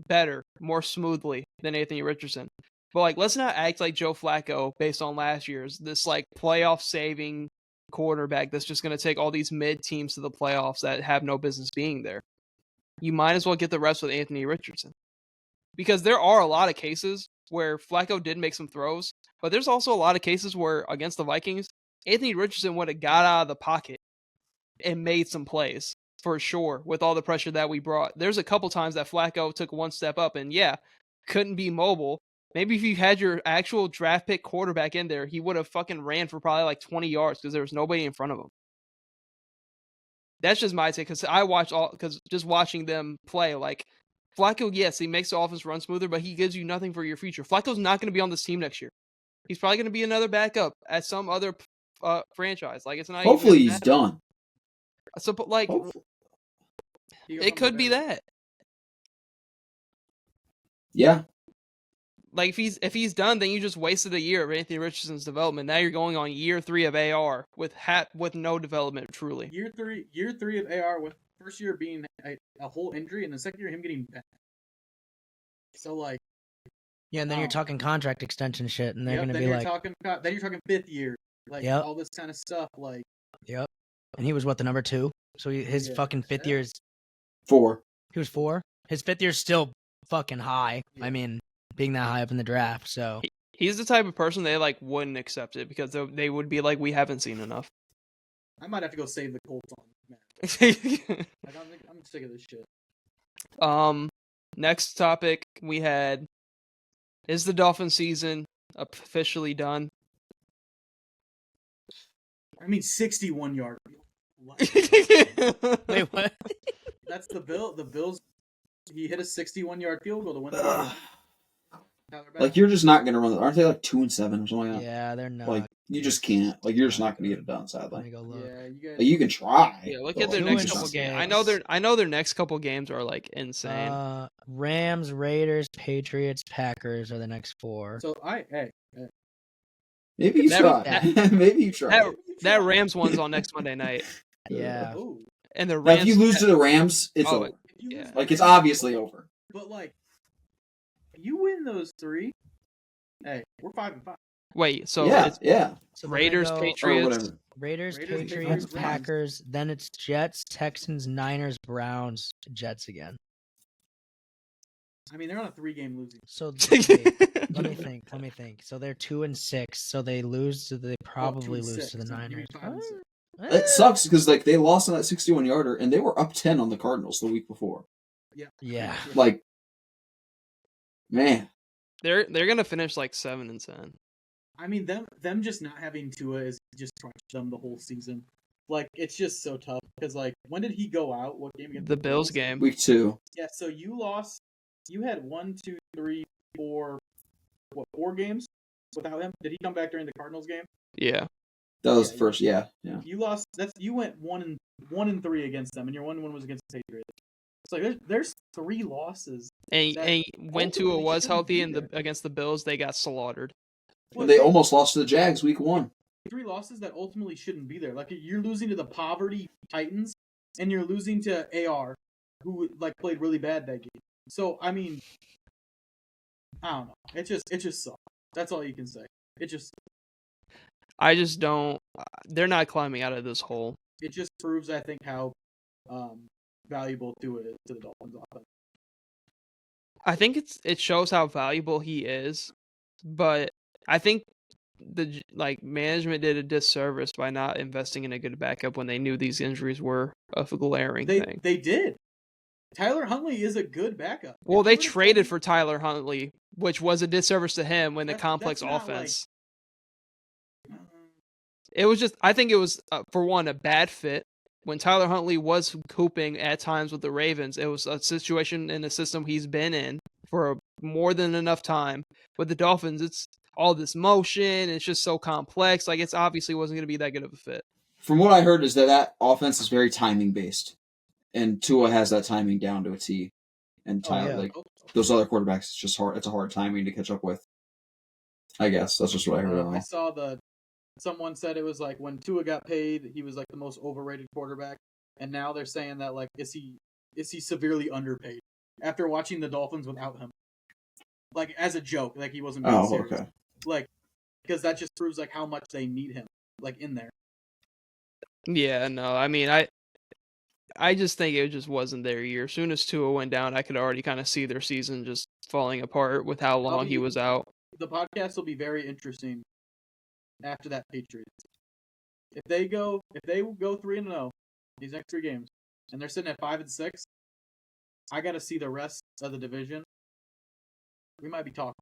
better, more smoothly than Anthony Richardson. But, like, let's not act like Joe Flacco, based on last year's, this, like, playoff-saving quarterback that's just going to take all these mid-teams to the playoffs that have no business being there. You might as well get the reps with Anthony Richardson. Because there are a lot of cases where Flacco did make some throws, but there's also a lot of cases where, against the Vikings, Anthony Richardson would have got out of the pocket and made some plays, for sure, with all the pressure that we brought. There's a couple times that Flacco took one step up and, couldn't be mobile. Maybe if you had your actual draft pick quarterback in there, he would have fucking ran for probably like 20 yards because there was nobody in front of him. That's just my take, because just watching them play, like, Flacco, yes, he makes the offense run smoother, but he gives you nothing for your future. Flacco's not going to be on this team next year. He's probably going to be another backup at some other franchise. Like, it's not. Hopefully he's done. So, but, like, it could be that. Yeah. Like, if he's done, then you just wasted a year of Anthony Richardson's development. Now you're going on year 3 of AR with no development, truly. Year three of AR, with first year being a whole injury, and the second year him getting back. So, like, yeah, and then you're talking contract extension shit, and they're going to be like, then you're talking 5th year, like, all this kind of stuff, like. Yep. And he was the number 2? So his fucking 5th year is 4. He was 4. His 5th year is still fucking high. Yeah. I mean, being that high up in the draft, so he's the type of person they like wouldn't accept it because they would be like, we haven't seen enough. I might have to go save the Colts on man. Like, I'm sick of this shit. Next topic we had, is the Dolphins season officially done? I mean, 61-yard field. Wait, what? That's the Bills. He hit a 61-yard field goal to win the game. Like, you're just not gonna run. Aren't they like 2-7 or something like that? Yeah, they're not. Like, you just can't. Like, you're just not gonna get it done. Sadly. Let me go look. Yeah, you can try. Yeah, look at their next couple games. I know their next couple games are like insane. Rams, Raiders, Patriots, Packers are the next 4. So maybe you try. Maybe you try. That Rams one's on next Monday night. Yeah. And the Rams. If you lose to the Rams, it's over. Yeah. Like, it's obviously over. But, like, you win those 3. Hey, we're 5-5. Wait, so So Raiders, Patriots, Patriots, Packers. Then it's Jets, Texans, Niners, Browns, Jets again. I mean, they're on a 3-game losing. So okay, let me think. So they're 2-6. So they lose. They probably lose to the 2-6. No, give me Niners. 5 and 6. It sucks because like they lost on that 61-yarder and they were up 10 on the Cardinals the week before. Yeah. Like, man, They're gonna finish like 7-10. I mean, them just not having Tua is just crushed them the whole season. Like, it's just so tough because like, when did he go out? What game against The Bills game. week 2. Yeah, so you lost. You had 1, 2, 3, 4, 4 games without him. Did he come back during the Cardinals game? Yeah. That was the first. Yeah. You lost. You went 1-3 against them, and your 1-1 was against the Patriots. It's like there's 3 losses. And when Tua ultimately was shouldn't healthy be there. against the Bills, they got slaughtered. Well, They almost lost to the Jags week 1. 3 losses that ultimately shouldn't be there. Like you're losing to the poverty Titans, and you're losing to AR, who like played really bad that game. So I mean, I don't know. It just sucks. That's all you can say. It just don't. They're not climbing out of this hole. It just proves, I think, how valuable Tua is to the Dolphins offense. I think it shows how valuable he is, but I think the management did a disservice by not investing in a good backup when they knew these injuries were a glaring thing. They did. Tyler Huntley is a good backup. Well, they traded for Tyler Huntley, which was a disservice to him when the complex that's not offense. like, It was just, I think it was, for one, a bad fit. When Tyler Huntley was hooping at times with the Ravens, it was a situation in a system he's been in for more than enough time. With the Dolphins, it's all this motion. It's just so complex. Like, it's obviously wasn't going to be that good of a fit. From what I heard is that offense is very timing based, and Tua has that timing down to a T. And Tyler, like those other quarterbacks, it's just hard. It's a hard timing to catch up with. I guess that's just what I heard. I saw someone said it was like when Tua got paid, he was like the most overrated quarterback, and now they're saying that like is he severely underpaid after watching the Dolphins without him, like as a joke, like he wasn't being serious. Okay. Like because that just proves like how much they need him, like in there. Yeah, no, I mean, I just think it just wasn't their year. As soon as Tua went down, I could already kind of see their season just falling apart with how long he was out. The podcast will be very interesting after that Patriots. If they go 3-0 these next 3 games, and they're sitting at 5-6, I got to see the rest of the division. We might be talking.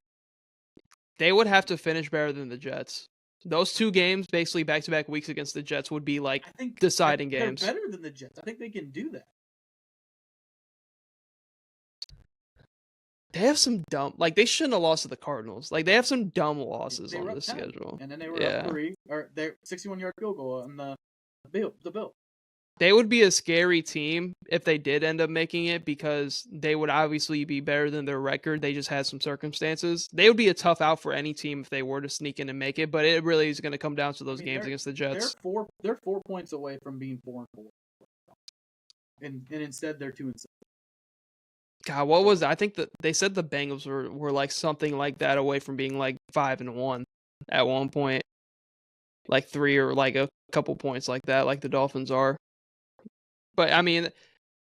They would have to finish better than the Jets. Those 2 games, basically back-to-back weeks against the Jets, would be like deciding games. They're better than the Jets. I think they can do that. They have some dumb, like they shouldn't have lost to the Cardinals. Like they have some dumb losses They on were this up 10, schedule. and then they were up 3, or their 61-yard field goal on the Bill. They would be a scary team if they did end up making it because they would obviously be better than their record. They just had some circumstances. They would be a tough out for any team if they were to sneak in and make it, but it really is going to come down to those games against the Jets. They're 4 points away from being 4-4, and instead they're 2-6. God, what was that? I think that they said the Bengals were like something like that away from being like 5-1 at one point, like 3 or like a couple points like that, like the Dolphins are. But I mean,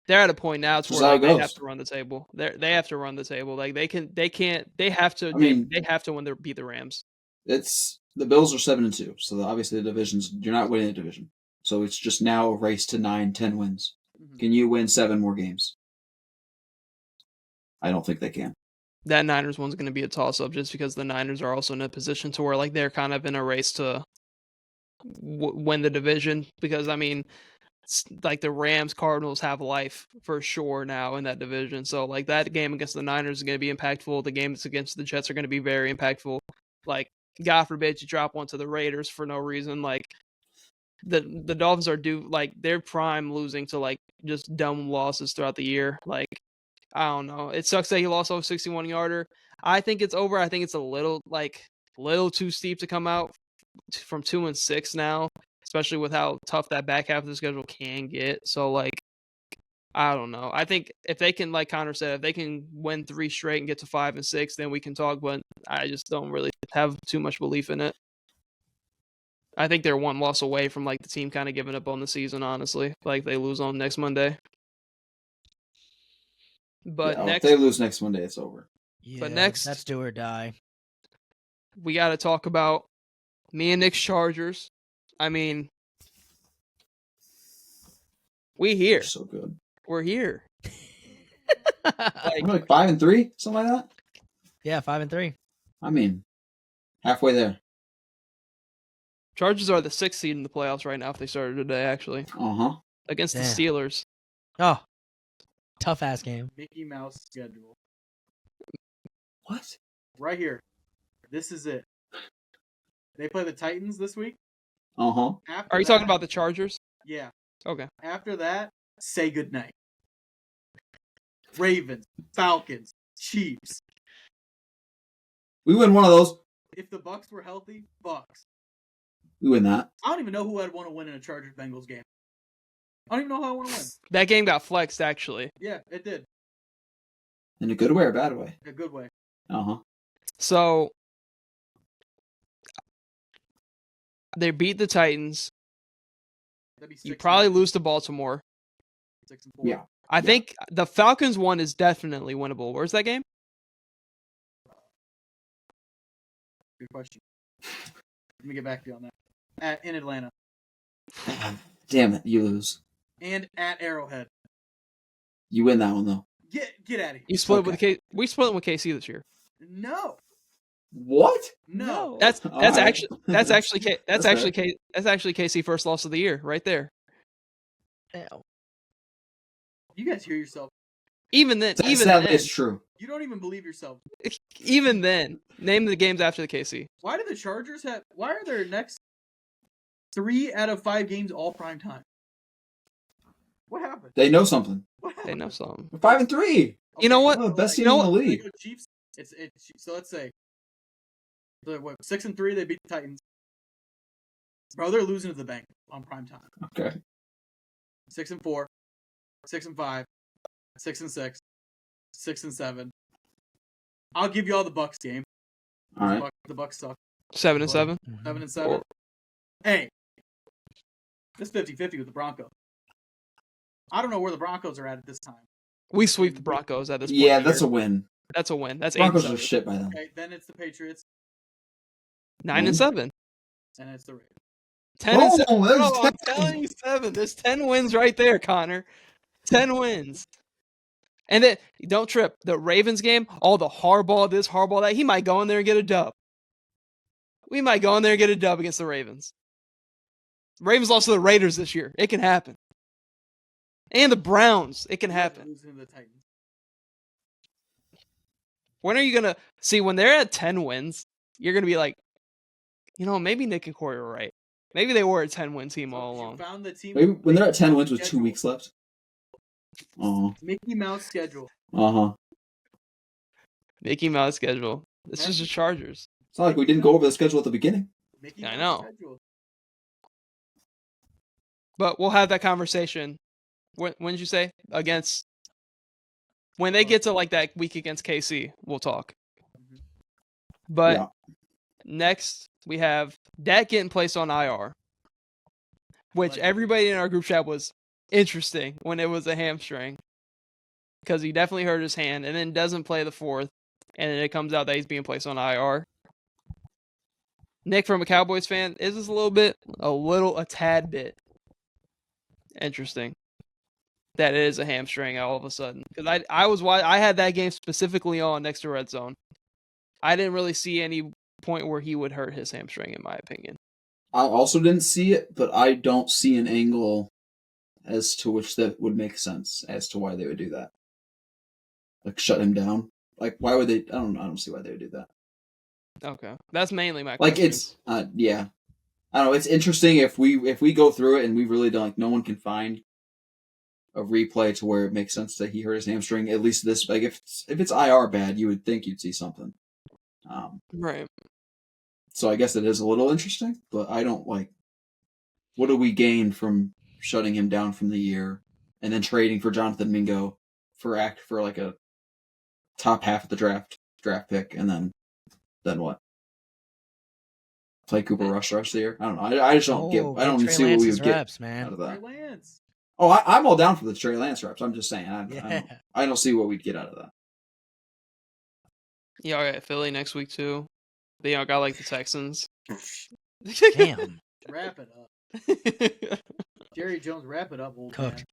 they're at a point now to where they have to run the table. They have to run the table. Like they have to. They have to beat the Rams. It's the Bills are 7-2, so obviously the divisions. You're not winning the division, so it's just now a race to 9-10 wins. Mm-hmm. Can you win 7 more games? I don't think they can. That Niners one's going to be a toss-up just because the Niners are also in a position to where like they're kind of in a race to win the division because I mean. Like the Rams, Cardinals have life for sure now in that division. So like that game against the Niners is going to be impactful. The games against the Jets are going to be very impactful. Like God forbid you drop one to the Raiders for no reason. Like the Dolphins are due like they're prime losing to like just dumb losses throughout the year. Like I don't know. It sucks that he lost off 61-yarder. I think it's over. I think it's a little too steep to come out from 2-6 now. Especially with how tough that back half of the schedule can get. So, like, I don't know. I think if they can, like Connor said, if they can win 3 straight and get to 5-6, then we can talk. But I just don't really have too much belief in it. I think they're 1 loss away from, like, the team kind of giving up on the season, honestly. Like, they lose on next Monday. But If next, they lose next Monday, it's over. Yeah, next- that's do or die. we got to talk about me and Nick's Chargers. I mean, we here. They're so good. We're here. We're like 5-3, something like that. Yeah, 5-3. I mean, halfway there. Chargers are the 6th seed in the playoffs right now if they started today, actually, against the Damn. Steelers. Oh, tough ass game. Mickey Mouse schedule. What? Right here. This is it. They play the Titans this week. Uh-huh. Are you talking about the Chargers? Yeah. Okay. After that, say goodnight. Ravens, Falcons, Chiefs. We win one of those. If the Bucks were healthy, Bucks. We win that. I don't even know who I'd want to win in a Chargers Bengals game. I don't even know how I want to win. That game got flexed, actually. Yeah, it did. In a good way or bad way? In a good way. Uh-huh. So, they beat the Titans. That'd be You 6-4. probably lose to Baltimore. 6-4. Yeah. I think the Falcons one is definitely winnable. Where's that game? Good question. Let me get back to you on that. In Atlanta. Damn it, you lose. And at Arrowhead. You win that one, though. Get out of here. You split Okay. with K. We split with KC this year. No. What? No. That's All right. actually that's That's actually KC first loss of the year right there. You guys hear yourself. Even then, Sadly, it's true. You don't even believe yourself. even then, name the games after the KC. Why do the Chargers have... Why are their next 3 out of 5 games all prime time? What happened? They know something. What They happened? know something. We're 5-3. You know what? One of the best You teams know in the what? league. Chiefs. So let's say, 6-3. They beat the Titans. Bro, they're losing to the Bengals on prime time. Okay. 6-4, 6-5, 6-6, 6-7. I'll give you all the Bucks game. All right. The Bucks suck. 7-7. 7-7. Hey, this 50-50 with the Broncos. I don't know where the Broncos are at this time. We sweep the Broncos at this point. Yeah, in the that's a year. win. That's a win. That's Broncos 8-7. are shit by them. Okay, then it's the Patriots, 9-7. and it's the Ravens. 10-7. Oh, there's Bro, I'm 10. telling you, 7. There's 10 wins right there, Connor. 10 wins. And then don't trip. The Ravens game, all the hardball this, hardball that. He might go in there and get a dub. We might go in there and get a dub against the Ravens. Ravens lost to the Raiders this year. It can happen. And the Browns. It can You guys are happen. losing to the Titans. When are you going to see when they're at 10 wins? You're going to be like, you know, maybe Nick and Corey were right. Maybe they were a 10-win team all So you along. found the team. Maybe when they're at 10 wins with 2 schedule. weeks left. Uh-huh. Mickey Mouse schedule. Uh-huh. Mickey Mouse schedule. This is the Chargers. It's not like we didn't go over the schedule at the beginning. Mickey I Mouse know. schedule. But we'll have that conversation. When did you say? Against. When they get to like that week against KC, we'll talk. Mhm. But Yeah. next, we have Dak getting placed on IR, which Like- everybody in our group chat was interesting when it was a hamstring because he definitely hurt his hand and then doesn't play the 4th, and then it comes out that he's being placed on IR. Nick, from a Cowboys fan, is this a tad bit interesting that it is a hamstring all of a sudden? Because I had that game specifically on next to Red Zone. I didn't really see any point where he would hurt his hamstring, in my opinion. I also didn't see it, but I don't see an angle as to which that would make sense as to why they would do that. Like shut him down. Like why would they? I don't see why they would do that. Okay, that's mainly my Like question. it's yeah. I don't know. It's interesting if we go through it and we really don't, like, no one can find a replay to where it makes sense that he hurt his hamstring. At least this, like if it's IR bad, you would think you'd see something. Right. So I guess it is a little interesting, but I don't like. What do we gain from shutting him down from the year and then trading for Jonathan Mingo for like a top half of the draft pick, and then what? Play Cooper Rush the rest of the year? I don't know. I just don't get. I don't Trey see what we Lance's would get reps, man. out of Trey that. Lance. Oh, I'm all down for the Trey Lance reps. I'm just saying. I don't see what we'd get out of that. Yeah, I got Philly next week too. They got like the Texans. Damn. Wrap it up. Jerry Jones, wrap it up, old Cooked.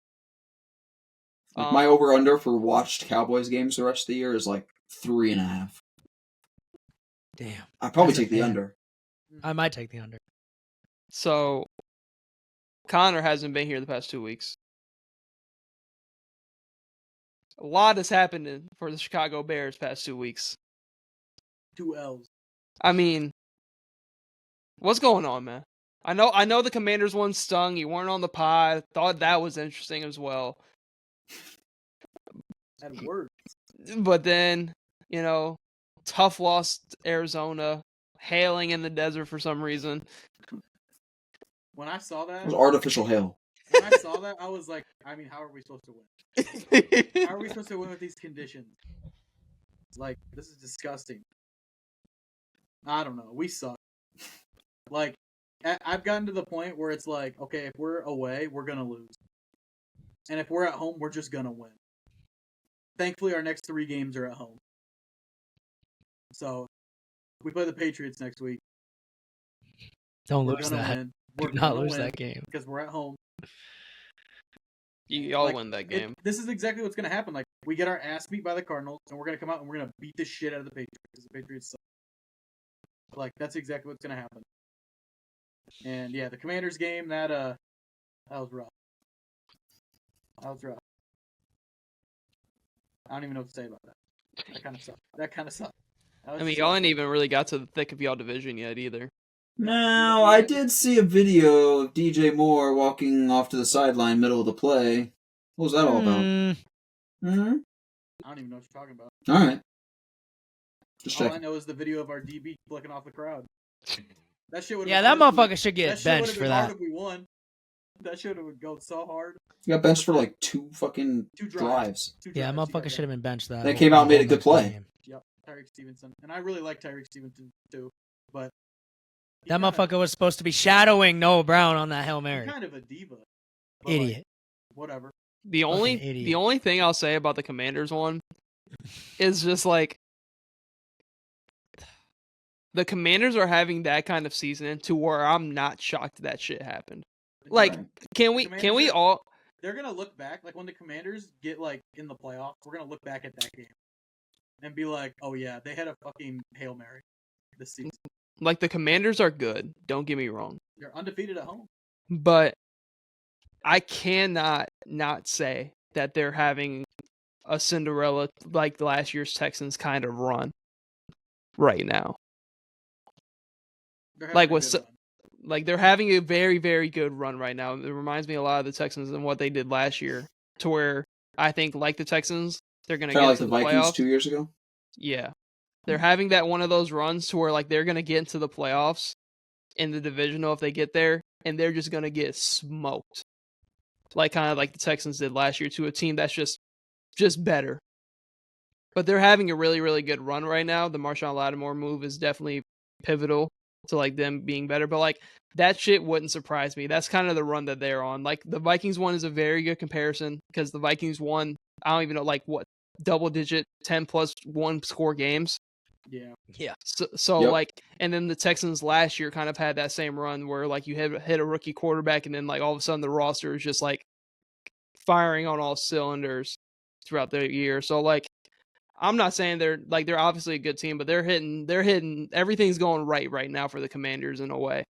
man. Like my over-under for watched Cowboys games the rest of the year is like 3.5. Damn. I'd probably As a take the fan. under. I might take the under. So, Connor hasn't been here the past 2 weeks. A lot has happened for the Chicago Bears past 2 weeks. 2 L's. I mean, what's going on, man? I know the Commanders one stung. You weren't on the pod. Thought that was interesting as well. That word. But then, tough loss to Arizona, hailing in the desert for some reason. When I saw that, It was artificial hail. when I saw that, I was like, I mean, how are we supposed to win? How are we supposed to win with these conditions? Like, this is disgusting. I don't know. We suck. Like, I've gotten to the point where it's like, okay, if we're away, we're going to lose. And if we're at home, we're just going to win. Thankfully, our next 3 games are at home. So, we play the Patriots next week. Don't We're lose gonna that. win. Do We're not gonna lose win that game. because we're at home. Y'all Like, win that game. This is exactly what's going to happen. Like, we get our ass beat by the Cardinals, and we're going to come out and we're going to beat the shit out of the Patriots because the Patriots suck. Like, that's exactly what's going to happen. And yeah, the Commanders game, that was rough. That was rough. I don't even know what to say about that. That kind of sucked. I mean, y'all ain't even really got to the thick of y'all division yet either. No, I did see a video of DJ Moore walking off to the sideline middle of the play. What was that all about? Hmm? I don't even know what you're talking about. All right. Just All checking. I know is the video of our DB flicking off the crowd. That shit would. Yeah, that motherfucker should get that benched shit for would have been hard that. if we won. That shit would go so hard. He got benched for like 2 fucking 2 drives. 2 Yeah, drives, motherfucker yeah. should have been benched that. Then came out and made a good play. game. Yep, Tyreek Stevenson, and I really like Tyreek Stevenson too, but he's That kinda- motherfucker was supposed to be shadowing Noah Brown on that Hail he's Mary. kind of a diva. But, Idiot. like, whatever. The idiot. only thing I'll say about the Commanders one is just like the Commanders are having that kind of season to where I'm not shocked that shit happened. Like, Right. can we Commanders are- all They're gonna look back, like when the Commanders get like in the playoffs, we're gonna look back at that game and be like, "Oh yeah, they had a fucking Hail Mary this season. like the Commanders are good, don't get me wrong. They're undefeated at home." But I cannot not say that they're having a Cinderella like last year's Texans kind of run right now. They're Like having a with good run. Like they're having a very, very good run right now. It reminds me a lot of the Texans and what they did last year, to where I think, like the Texans, they're gonna Kind get of like to the the Vikings playoffs. 2 years ago. Yeah, they're having that one of those runs to where like they're gonna get into the playoffs in the divisional if they get there, and they're just gonna get smoked, like kind of like the Texans did last year to a team that's just better. But they're having a really, really good run right now. The Marshawn Lattimore move is definitely pivotal to like them being better. But like that shit wouldn't surprise me. That's kind of the run that they're on. Like the Vikings one is a very good comparison because the Vikings won, I don't even know, like what, double digit 10+1 score games. Yeah, Yeah. So Yep. like, and then the Texans last year kind of had that same run where like you hit a rookie quarterback and then like all of a sudden the roster is just like firing on all cylinders throughout the year. So like, I'm not saying they're obviously a good team, but they're hitting everything's going right now for the Commanders in a way.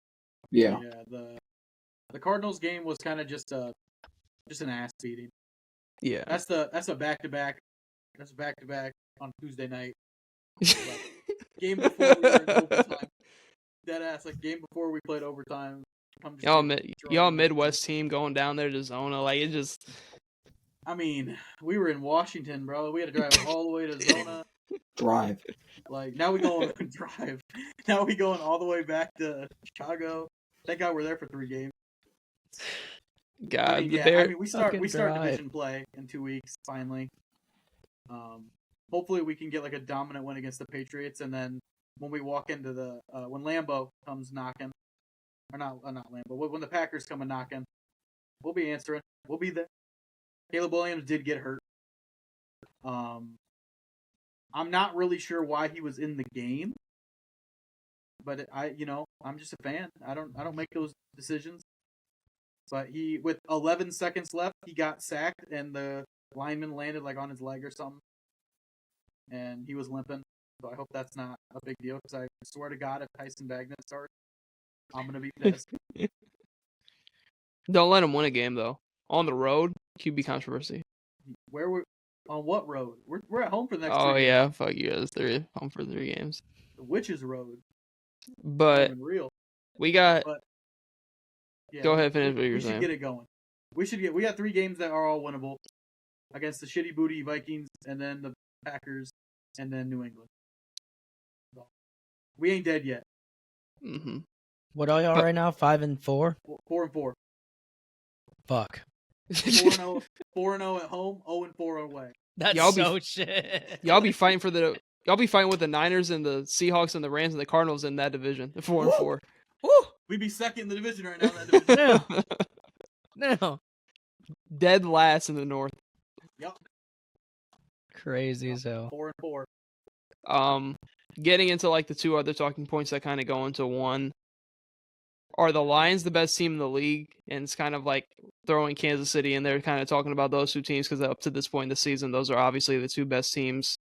Yeah. The Cardinals game was kind of just an ass beating. Yeah. That's a back to back. That's back to back on Tuesday night. Game before we were in overtime. Dead ass, like game before we played overtime. Y'all Midwest team going down there to Zona, like it just. I mean, we were in Washington, bro. We had to drive all the way to Zona. Drive. Like now we going drive. Now we going all the way back to Chicago. Thank God we're there for 3 games. God, I mean, the yeah, Bear. I mean, we start drive. division play in 2 weeks finally. Hopefully we can get like a dominant win against the Patriots, and then when we walk into the when Lambeau comes knocking, or not Lambeau, when the Packers come a knocking, We'll be answering. We'll be there. Caleb Williams did get hurt. I'm not really sure why he was in the game, but I'm just a fan. I don't make those decisions. But with 11 seconds left, he got sacked, and the lineman landed like on his leg or something, and he was limping. So I hope that's not a big deal, because I swear to God, if Tyson Bagnet starts, I'm gonna be pissed. Don't let him win a game though. On the road, QB controversy. On what road? We're at home for the next. Oh 3 games. yeah, fuck you guys. They're home for 3 games. The Witches Road. But Real. we got. But, yeah, go ahead, finish what you're saying. We should get it going. We got 3 games that are all winnable against the shitty booty Vikings, and then the Packers, and then New England. So, we ain't dead yet. Mm-hmm. What are y'all right now? 5-4? 4-4. Fuck. 4-0 at home, 0-4 away. That's Y'all so shit. Y'all be fighting with the Niners and the Seahawks and the Rams and the Cardinals in that division. 4-4. Woo! We'd be second in the division right now. In that division. No. Dead last in the North. Yep. Crazy as hell. 4-4. Getting into like the 2 other talking points that kind of go into one. Are the Lions the best team in the league? And it's kind of like throwing Kansas City in there, kind of talking about those 2 teams, because up to this point in the season, those are obviously the 2 best teams.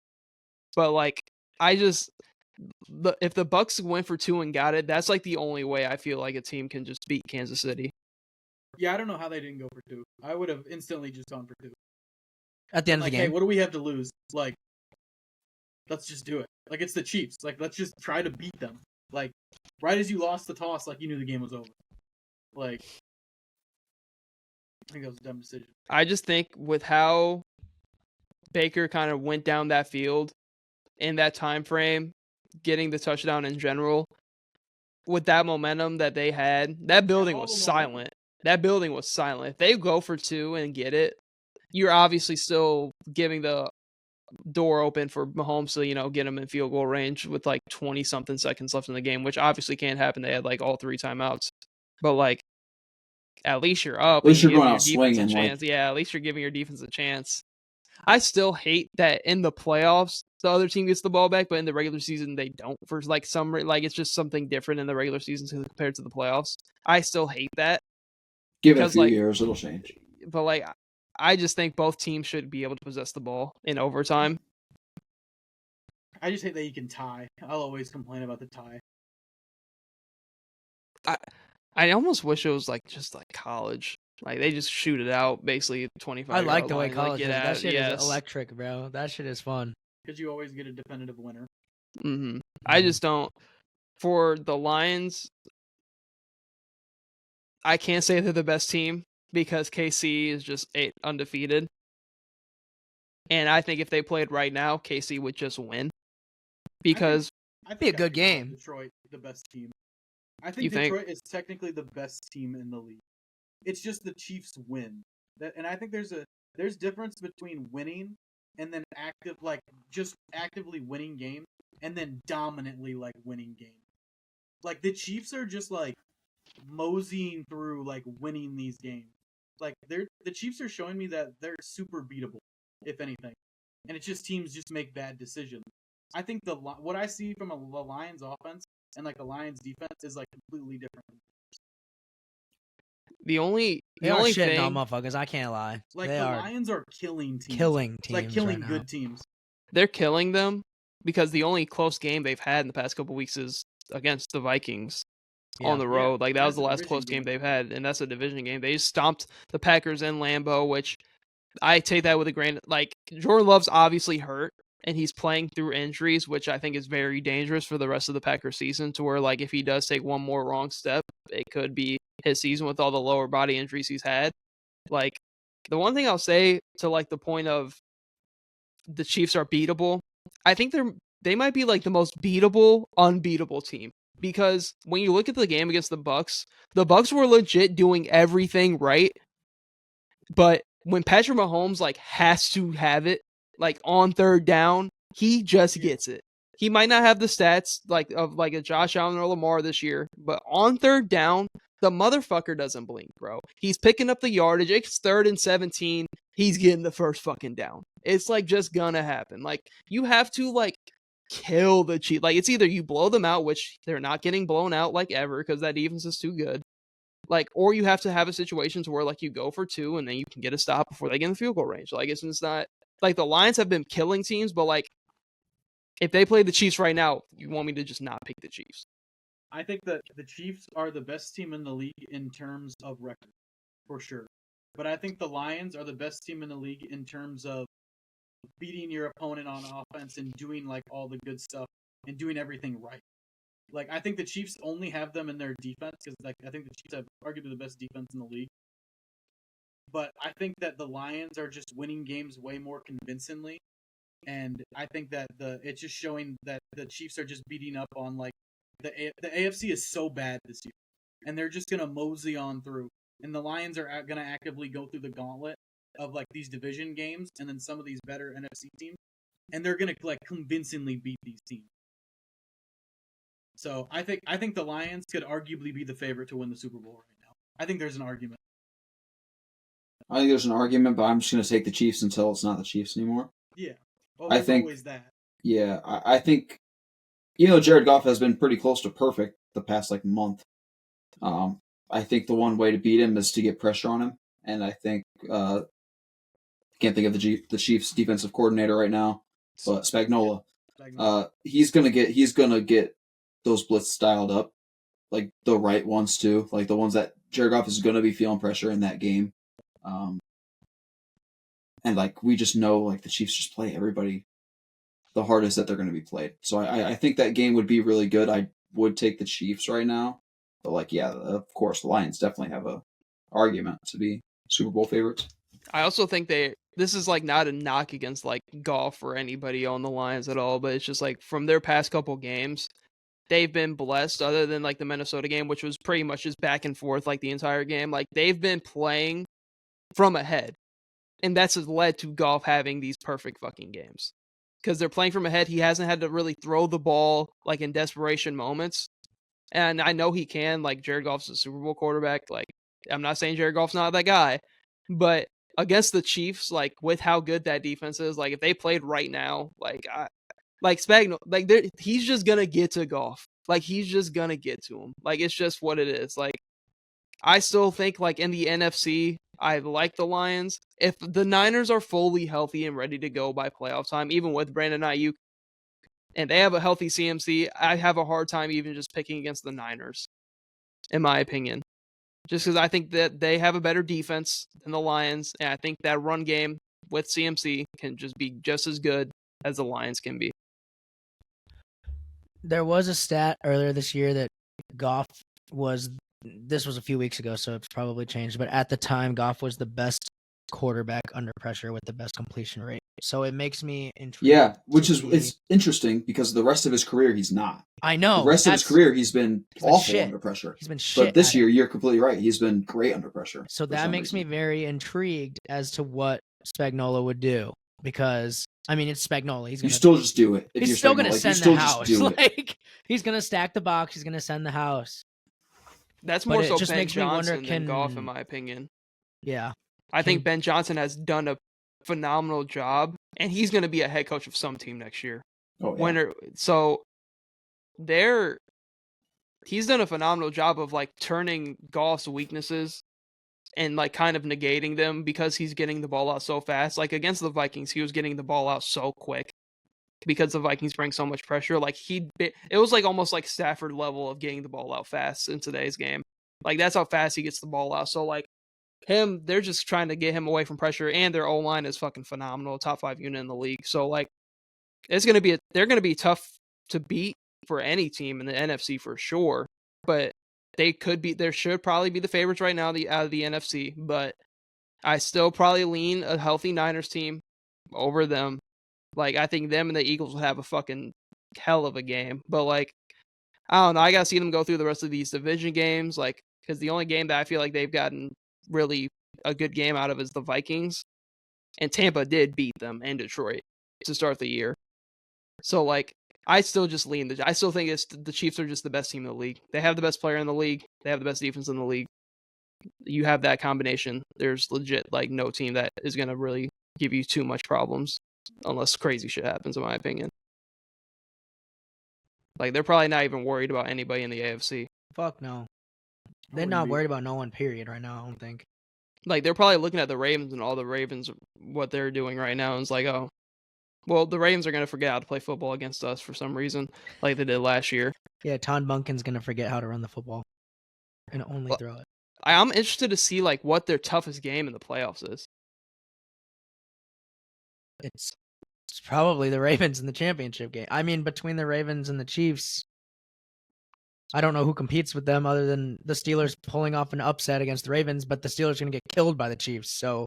But like, if the Bucs went for 2 and got it, that's like the only way I feel like a team can just beat Kansas City. Yeah, I don't know how they didn't go for 2. I would have instantly just gone for 2. At the end of the game. Hey, what do we have to lose? Like, let's just do it. Like, it's the Chiefs. Like, let's just try to beat them. Like, right as you lost the toss, like, you knew the game was over. Like, I think that was a dumb decision. I just think with how Baker kind of went down that field in that time frame, getting the touchdown in general, with that momentum that they had, that building was silent. That building was silent. If they go for 2 and get it, you're obviously still giving the door open for Mahomes to, get him in field goal range with like 20-something seconds left in the game, which obviously can't happen. They had like all 3 timeouts. But like, at least you're up. At least you're going out swinging. Yeah, at least you're giving your defense a chance. I still hate that in the playoffs, the other team gets the ball back, but in the regular season, they don't. For like it's just something different in the regular season compared to the playoffs. I still hate that. Give it a few years, it'll change. But like, I just think both teams should be able to possess the ball in overtime. I just hate that you can tie. I'll always complain about the tie. I almost wish it was like just like college. Like they just shoot it out basically 25. I like the way college is. Like, that shit is electric, bro. That shit is fun. Because you always get a definitive winner. Mm-hmm. I just don't. For the Lions, I can't say they're the best team because KC is just undefeated. And I think if they played right now, KC would just win. Because I think be a good game. Detroit, the best team. I think Detroit is technically the best team in the league. It's just the Chiefs win. And I think there's difference between winning and then just actively winning games and then dominantly like winning games. Like the Chiefs are just like moseying through like winning these games. Like the Chiefs are showing me that they're super beatable, if anything. And it's just teams just make bad decisions. I think what I see from the Lions offense and like the Lions defense is like completely different. The only shitting thing on motherfuckers, I can't lie. Like the Lions are killing teams. Killing teams. Like killing right good now. teams. They're killing them because the only close game they've had in the past couple weeks is against the Vikings on the road. Like that was the last close game they've had, and that's a division game. They just stomped the Packers in Lambeau, which I take that with a grain. Like Jordan Love's obviously hurt, and he's playing through injuries, which I think is very dangerous for the rest of the Packers season. To where like if he does take one more wrong step, it could be his season with all the lower body injuries he's had. Like the one thing I'll say to like the point of the Chiefs are beatable, I think they might be like the most beatable, unbeatable team. Because when you look at the game against the Bucs were legit doing everything right. But when Patrick Mahomes like has to have it, like on third down, he just gets it. He might not have the stats like of like a Josh Allen or Lamar this year, but on third down, The motherfucker doesn't blink, bro. He's picking up the yardage. It's 3rd and 17. He's getting the first fucking down. It's like just gonna happen. Like you have to like kill the Chiefs. Like it's either you blow them out, which they're not getting blown out like ever because that defense is too good. Like, or you have to have a situation to where like you go for 2 and then you can get a stop before they get in the field goal range. Like it's not like the Lions have been killing teams, but like if they play the Chiefs right now, you want me to just not pick the Chiefs? I think that the Chiefs are the best team in the league in terms of record, for sure. But I think the Lions are the best team in the league in terms of beating your opponent on offense and doing like all the good stuff and doing everything right. Like I think the Chiefs only have them in their defense because like I think the Chiefs have arguably the best defense in the league. But I think that the Lions are just winning games way more convincingly, and I think that it's just showing that the Chiefs are just beating up on like the AFC is so bad this year, and they're just gonna mosey on through, and the Lions are gonna actively go through the gauntlet of like these division games and then some of these better NFC teams, and they're gonna like convincingly beat these teams. So I think the Lions could arguably be the favorite to win the Super Bowl right now. I think there's an argument. I think there's an argument, but I'm just going to take the Chiefs until it's not the Chiefs anymore. Yeah. Well, I there's think always that. Yeah, I think Jared Goff has been pretty close to perfect the past like month. I think the one way to beat him is to get pressure on him, and I think can't think of the Chiefs defensive coordinator right now, but Spagnuolo. He's gonna get those blitz dialed up, like the right ones too, like the ones that Jared Goff is gonna be feeling pressure in that game. And like we just know, like the Chiefs just play everybody the hardest that they're going to be played. So I think that game would be really good. I would take the Chiefs right now, but like yeah, of course the Lions definitely have a argument to be Super Bowl favorites. I also think this is like not a knock against like Goff or anybody on the Lions at all, but it's just like from their past couple games, they've been blessed. Other than like the Minnesota game, which was pretty much just back and forth like the entire game, like they've been playing from ahead. And that's led to Goff having these perfect fucking games. Because they're playing from ahead. He hasn't had to really throw the ball like in desperation moments. And I know he can. Like Jared Goff's a Super Bowl quarterback. Like I'm not saying Jared Goff's not that guy. But against the Chiefs, like with how good that defense is, like if they played right now, like Spagnuolo, like he's just gonna get to Goff. Like he's just gonna get to him. Like it's just what it is. Like I still think like in the NFC, I like the Lions. If the Niners are fully healthy and ready to go by playoff time, even with Brandon Ayuk, and they have a healthy CMC, I have a hard time even just picking against the Niners, in my opinion. Just because I think that they have a better defense than the Lions, and I think that run game with CMC can just be just as good as the Lions can be. There was a stat earlier this year that Goff was. This was a few weeks ago, so it's probably changed. But at the time, Goff was the best quarterback under pressure with the best completion rate. So it makes me intrigued. Yeah, which is it's interesting because the rest of his career he's not. I know. The rest of his career he's been awful shit. under pressure. He's been shit. But this year, you're completely right. He's been great under pressure. So that makes me very intrigued as to what Spagnuolo would do because I mean it's Spagnuolo. You still just do it. He's still going to send the house. Like he's going to stack the box. He's going to send the house. That's more so Ben Johnson than Goff, in my opinion. Yeah. I think Ben Johnson has done a phenomenal job, and he's going to be a head coach of some team next year. Oh, yeah. He's done a phenomenal job of like turning Goff's weaknesses and like kind of negating them because he's getting the ball out so fast. Like against the Vikings, he was getting the ball out so quick because the Vikings bring so much pressure. Like it was like almost like Stafford level of getting the ball out fast in today's game. Like that's how fast he gets the ball out. So like they're just trying to get him away from pressure, and their O-line is fucking phenomenal, top 5 unit in the league. So like they're gonna be tough to beat for any team in the NFC for sure. But they should probably be the favorites right now out of the NFC. But I still probably lean a healthy Niners team over them. Like, I think them and the Eagles will have a fucking hell of a game. But, like, I don't know. I got to see them go through the rest of these division games. Like, because the only game that I feel like they've gotten really a good game out of is the Vikings. And Tampa did beat them and Detroit to start the year. So, like, I still just lean I still think the Chiefs are just the best team in the league. They have the best player in the league. They have the best defense in the league. You have that combination. There's legit like no team that is gonna really give you too much problems unless crazy shit happens, in my opinion. Like they're probably not even worried about anybody in the AFC. Fuck no. I They're wouldn't not be. worried about no one. Period. Right now, I don't think. Like they're probably looking at the Ravens and all the Ravens what they're doing right now, and it's like, oh, well, the Ravens are gonna forget how to play football against us for some reason, like they did last year. Yeah, Todd Bunkin's gonna forget how to run the football and only Well, throw it. I'm interested to see like what their toughest game in the playoffs is. It's probably the Ravens in the championship game. I mean, between the Ravens and the Chiefs, I don't know who competes with them other than the Steelers pulling off an upset against the Ravens, but the Steelers are gonna get killed by the Chiefs. So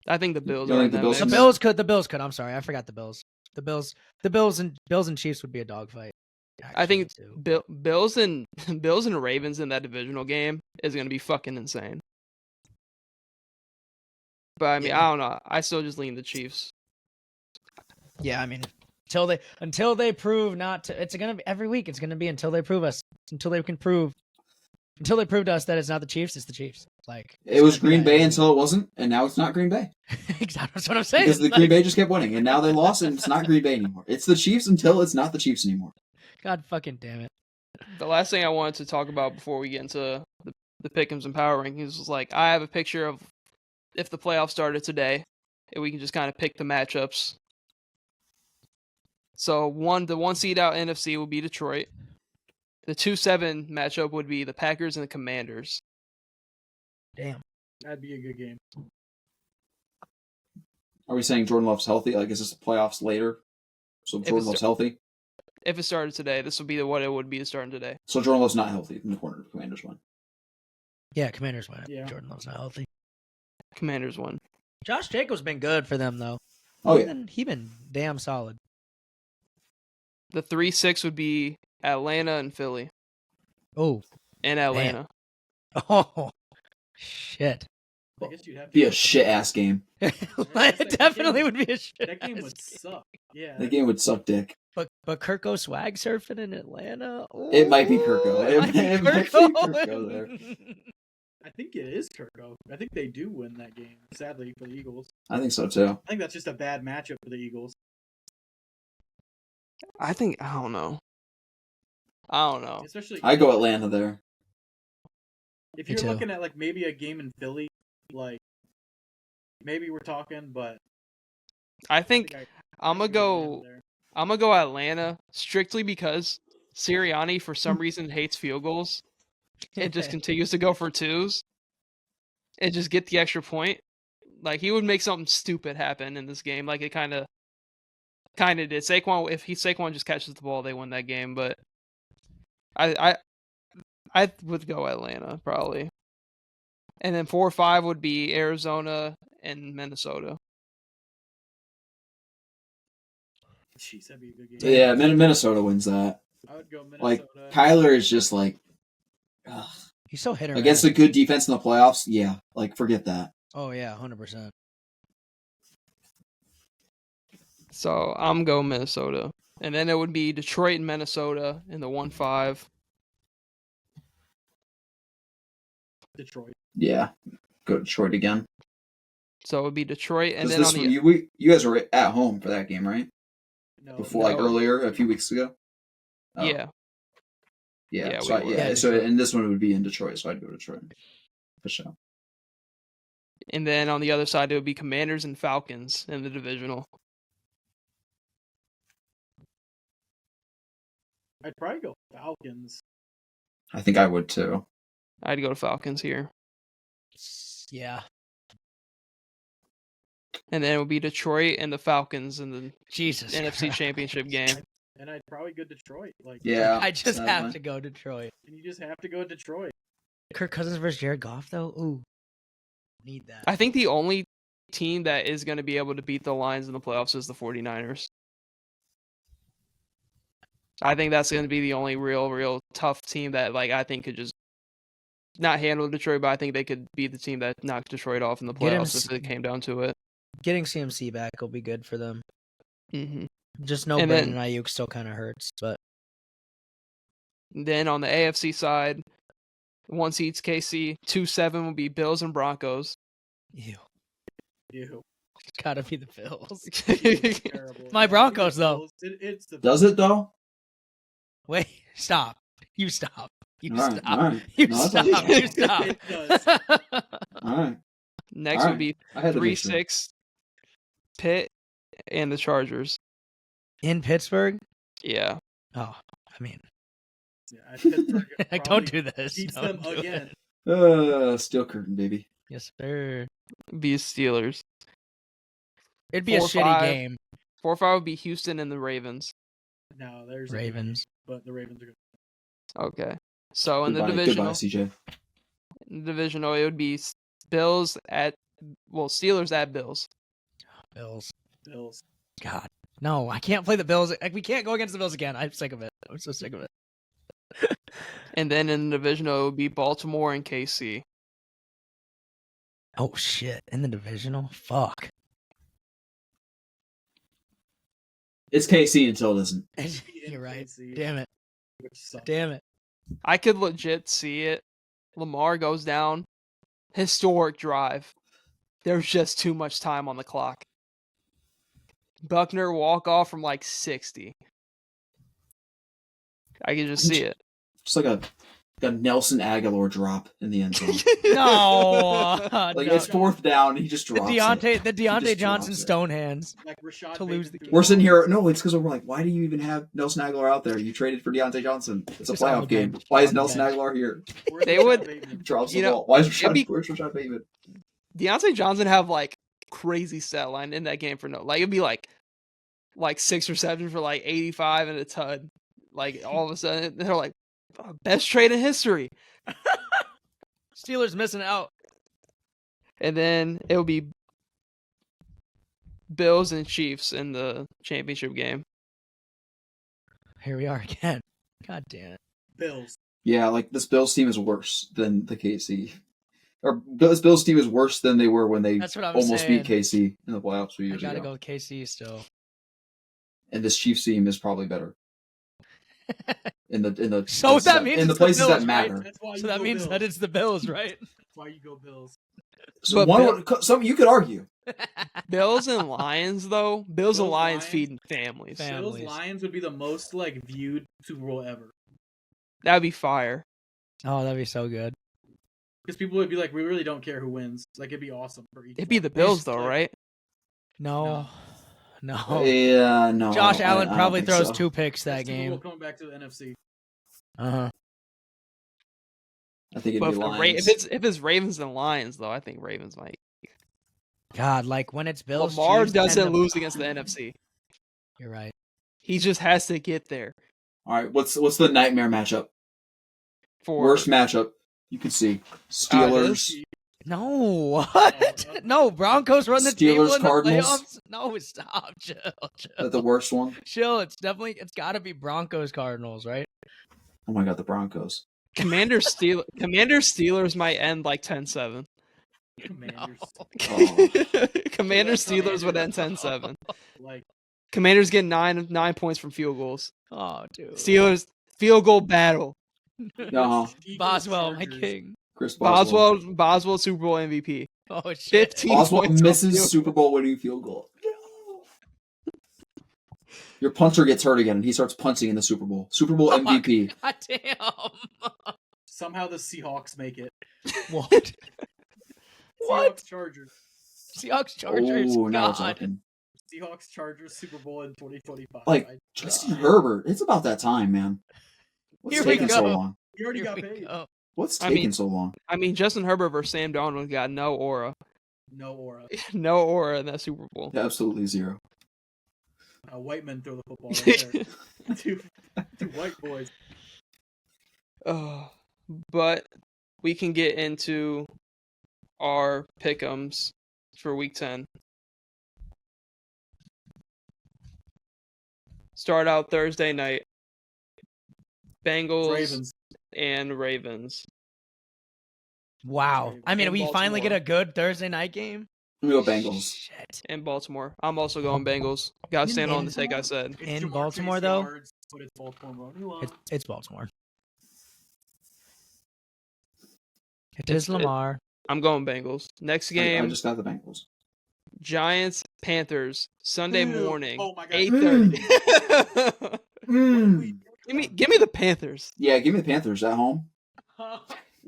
I think the Bills You are think in the that Bills mix. the Bills could. I'm sorry, I forgot the Bills. The Bills and Chiefs would be a dogfight. I think too. Bills and Ravens in that divisional game is gonna be fucking insane. But I mean, Yeah. I don't know. I still just lean the Chiefs. Yeah, I mean, until they prove not to. It's gonna be every week. It's gonna be until they prove to us that it's not the Chiefs. It's the Chiefs. Like It was it's gonna be Green that Bay every until it wasn't, and now it's not Green Bay. week. Exactly. That's what I'm saying. Because the It's Green like- Bay just kept winning, and now they lost, and it's not Green Bay anymore. It's the Chiefs until it's not the Chiefs anymore. God fucking damn it. The last thing I wanted to talk about before we get into the Pickems and power rankings was like I have a picture of if the playoffs started today, and we can just kind of pick the matchups. So the one seed out NFC will be Detroit. The 2-7 matchup would be the Packers and the Commanders. Damn. That'd be a good game. Are we saying Jordan Love's healthy? Like, is this the playoffs later? So Jordan it's- Love's healthy? If it started today, this would be what it would be starting today. So Jordan Love's not healthy in the corner. The Commanders win. Yeah, Commanders win. Yeah. Jordan Love's not healthy. Commanders won. Josh Jacobs been good for them though. Oh, yeah. He been damn solid. The 3-6 would be Atlanta and Philly. Oh. And Atlanta. Oh. Shit. I guess you'd have to Be go a with shit ass game. It definitely would be a shit. That game ass would suck. Yeah. That game would suck dick. But Kirko swag surfing in Atlanta. It might be Kirko. Ooh, It might be Kirko there. I think it is Kirko. I think they do win that game, sadly, for the Eagles. I think so too. I think that's just a bad matchup for the Eagles. I don't know. Especially I go Atlanta there. if Me you're too. looking at like maybe a game in Philly, like maybe we're talking, but I think I'm gonna Atlanta go. there. I'm gonna go Atlanta strictly because Sirianni for some reason hates field goals and just continues to go for twos and just get the extra point. Like he would make something stupid happen in this game, like it kind of did. Saquon just catches the ball, they win that game. But I would go Atlanta probably, and then 4-5 would be Arizona and Minnesota. Jeez, that'd be a good game. Yeah, Minnesota wins that. I would go Minnesota. Like, Kyler is just like, ugh. He's so hit or Against miss. a good defense in the playoffs, yeah. Like, forget that. Oh yeah, 100%. So I'm going Minnesota, and then it would be Detroit and Minnesota in the 1-5. Detroit. Yeah. Go Detroit again. So it would be Detroit, and 'Cause then this on one, the you guys were at home for that game, right? No, Before, like, No. earlier, a few weeks ago? Oh. yeah. Yeah, Yeah, so, we were. Yeah, so Detroit. and this one would be in Detroit, so I'd go Detroit. For sure. And then on the other side, it would be Commanders and Falcons in the divisional. I'd probably go Falcons. I think I would too. I'd go to Falcons here. Yeah. And then it would be Detroit and the Falcons in the Jesus. NFC Christ. Championship game. And I'd probably go Detroit. Like, Yeah. I just sadly. have to go Detroit. and you just have to go Detroit. Kirk Cousins versus Jared Goff though. Ooh. Need that. I think the only team that is going to be able to beat the Lions in the playoffs is the 49ers. I think that's going to be the only real tough team that like I think could just not handle Detroit, but I think they could be the team that knocked Detroit off in the Get him playoffs if it came down to it. Getting CMC back will be good for them. Mm-hmm. Just no And Brandon then- Ayuk still kind of hurts, but Then on the AFC side, 1 seed's KC, 2-7 will be Bills and Broncos. ew, Ew. gotta be the Bills. Terrible. My Yeah, Broncos, the though. Bills. It's the Does it though? Wait, stop. You stop. You All right, stop. all right. You No, that's stop. okay. You stop. It does. All right. Next All would be I had to make sure. 3-6 Pitt and the Chargers. In Pittsburgh? Yeah. Oh, I mean, Yeah, Pittsburgh don't probably do this. beats Don't them do again. it. Steel curtain, baby. Yes, sir. Be Steelers. It'd be a 4-5. shitty game. 4-5 would be Houston and the Ravens. No, there's a good Ravens. game, but the Ravens are good. Okay. So in the Goodbye, divisional, CJ. it would be Bills Steelers at Bills. Bills. Bills. God. No, I can't play the Bills. We can't go against the Bills again. I'm sick of it. I'm so sick of it. And then in the divisional, it would be Baltimore and KC. Oh, shit. In the divisional? Fuck. It's KC until it isn't. You're right. NKC, Damn it. which sucks. Damn it. I could legit see it. Lamar goes down. Historic drive. There's just too much time on the clock. Buckner walk off from like 60. I can just see it. Just like a Nelson Aguilar drop in the end zone. No. Like no. it's fourth down, he just The drops Deontay it. Johnson drops it. stone hands. Like Rashad To lose Bateman the threw game. We're sitting ball. here. No, it's because we're like, why do you even have Nelson Aguilar out there? You traded for Deontay Johnson. It's a Just on playoff the game. bench. Why is On the Nelson bench. Aguilar here? Where's They Rashad would- Bateman? Drops the You know, ball. Why is it'd be- where's Rashad Bateman? Deontay Johnson have like crazy stat line in that game for it'd be like 6 or 7 for like 85 and a ton. Like all of a sudden they're like best trade in history. Steelers missing out. And then it will be Bills and Chiefs in the championship game. Here we are again. God damn it. Bills. Yeah, like this Bills team is worse than the KC. Or this Bills team is worse than they were when they That's what I'm almost saying. beat KC in the playoffs 2 I years gotta ago. go with KC still. And this Chiefs team is probably better in the So that means in the it's the places Bills, that right? matter. That's why you So that go means Bills. that it's the Bills, right? That's why you go Bills. So But one some you could argue. Bills and Lions though. Bills and Bills, Lions Lions. feeding families. Fam- Bills Families. Lions would be the most viewed Super Bowl ever. That'd be fire. Oh, that'd be so good. Because people would be like, we really don't care who wins. It'd be awesome for each. It'd be one. the Bills Just, though, like, right? No. Yeah, no. Josh I Allen don't probably think throws so. 2 picks that next Super Bowl game. coming back to the NFC. Uh-huh. I think it'd But be if, Lions. if it's Ravens and Lions though, I think Ravens might. God, like when it's Bills, Lamar Chiefs, tend doesn't to- lose against the NFC. You're right. He just has to get there. All right, what's the nightmare matchup? For Worst matchup you could see: Steelers. No, what? No, Broncos run the table Steelers, in the Cardinals? playoffs. No, stop, chill. That the worst one? Chill. It's got to be Broncos Cardinals, right? Oh my god, the Broncos. Commander Steelers might end like 10-7. Commanders. Oh. Commander That's not Steelers would Andrew. end 10-7. Like Commanders get 9 points from field goals. Oh, dude. Steelers field goal battle. Uh-huh. Eagles, Boswell, my Chargers. king. Chris Boswell. Boswell Super Bowl MVP. Oh shit. 15 Boswell points on misses field Super Bowl winning field goal. Your punter gets hurt again, and he starts punting in the Super Bowl. Super Bowl Oh my MVP. God damn. Somehow the Seahawks make it. What? Seahawks Chargers. Seahawks Chargers. Oh, now we're God. talking. Seahawks Chargers Super Bowl in 2025. Like I- Justin Herbert. It's about that time, man. What's Here we taking so go. long? we already Here got we paid. go. What's I taking mean- so long? I mean, Justin Herbert versus Sam Darnold got no aura. No aura. No aura in that Super Bowl. Absolutely zero. White men throw the football right there. two white boys. But we can get into our pick'ems for week 10. Start out Thursday night. Bengals Ravens. and Ravens. Wow. Ravens. I mean, In we finally get Baltimore. a good Thursday night game. Let me go Bengals. Shit. in Baltimore. I'm also going Bengals. Got to stand on the take I said. It's In Jamar Baltimore, Chase though? yards, but it's Baltimore money line. It's Baltimore. It is Lamar. I'm going Bengals. Next I game, just got the Bengals. Giants Panthers Sunday Ew. morning, Oh my God. 8:30. Give me the Panthers. Yeah, give me the Panthers at home.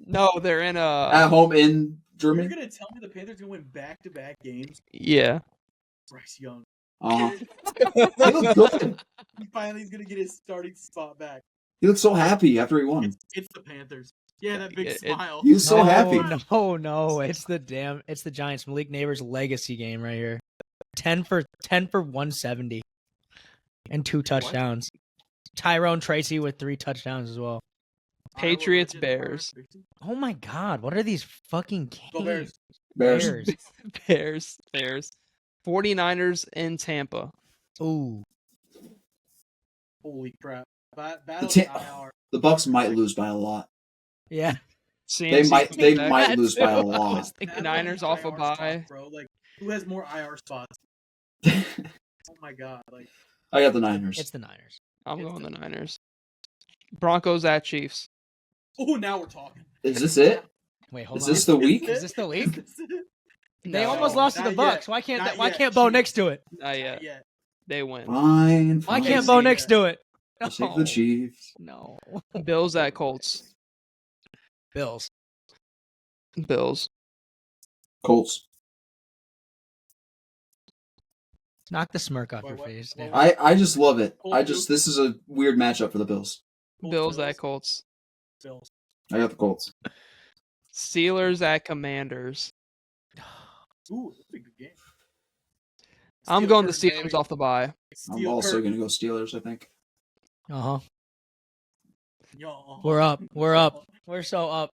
No, they're in At home in You're Germany. gonna tell me the Panthers gonna win back-to-back games? Yeah. Bryce Young. He looked good. He finally is gonna get his starting spot back. He looked so happy after he won. It's the Panthers. Yeah, that big It- smile. He was so happy. No, it's the Giants. Malik Neighbors legacy game right here. 10 for 170 and 2 touchdowns. Tyrone Tracy with 3 touchdowns as well. Patriots, Iowa Bears. legend, Oh my God, what are these fucking games? Go Bears. Bears. Bears. 49ers in Tampa. Ooh, Holy crap! Battle The IR. The Bucks might lose by a lot. yeah. They CMC might. They back. might lose by a I was lot. thinking Niners off a IR bye. spots, bro. Like, who has more IR spots? Oh my God! Like, I got the Niners. It's the Niners. I'm going the Niners. Broncos at Chiefs. oh, now we're talking. Is this it? Wait, hold Is on. this the week? Is this the week? Is this it? They No, almost lost to the not Bucks. yet. Why can't Not why yet. can't Bo Chiefs. Nix do it? Not yet. Yeah. They win. Fine. Why fine. can't Bo Nix do it? I'll take the Chiefs. No. Bills at Colts. Bills. Bills. Colts. Knock the smirk off Wait, your what? face. What? Dude. I just love it. Colts This is a weird matchup for the Bills. Bills at Colts. Bills. I got the Colts. Steelers at Commanders. Ooh, that's a good game. I'm Steel going the curtain, Steelers baby. off the bye. I'm Steel also curtain. going to go Steelers, I think. Uh-huh. Yo. We're up. We're up. We're so up.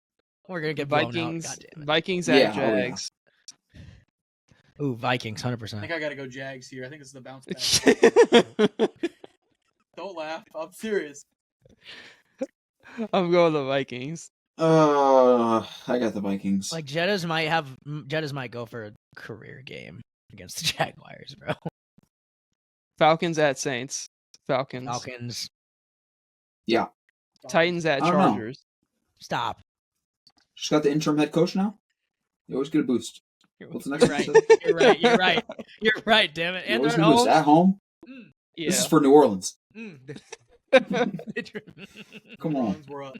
We're gonna get blown out. Vikings. God damn it. Vikings Yeah, at oh yeah. Jags. Ooh, Vikings, I 100%. think I gotta go Jags here. I think it's the bounce back. I'm Don't laugh. I'm serious. going the Vikings. I got the Vikings. Like Jettas might go for a career game against the Jaguars, bro. Falcons at Saints. Falcons. Falcons. Yeah. Titans at I don't know. Chargers. Stop. Just got the interim head coach now. You always get a boost. What's the next You're right. one? You're right. You're right. You're right. Damn it. You And always they're get a boost at at home. Yeah. This is for New Orleans. home. Come on. Browns were up.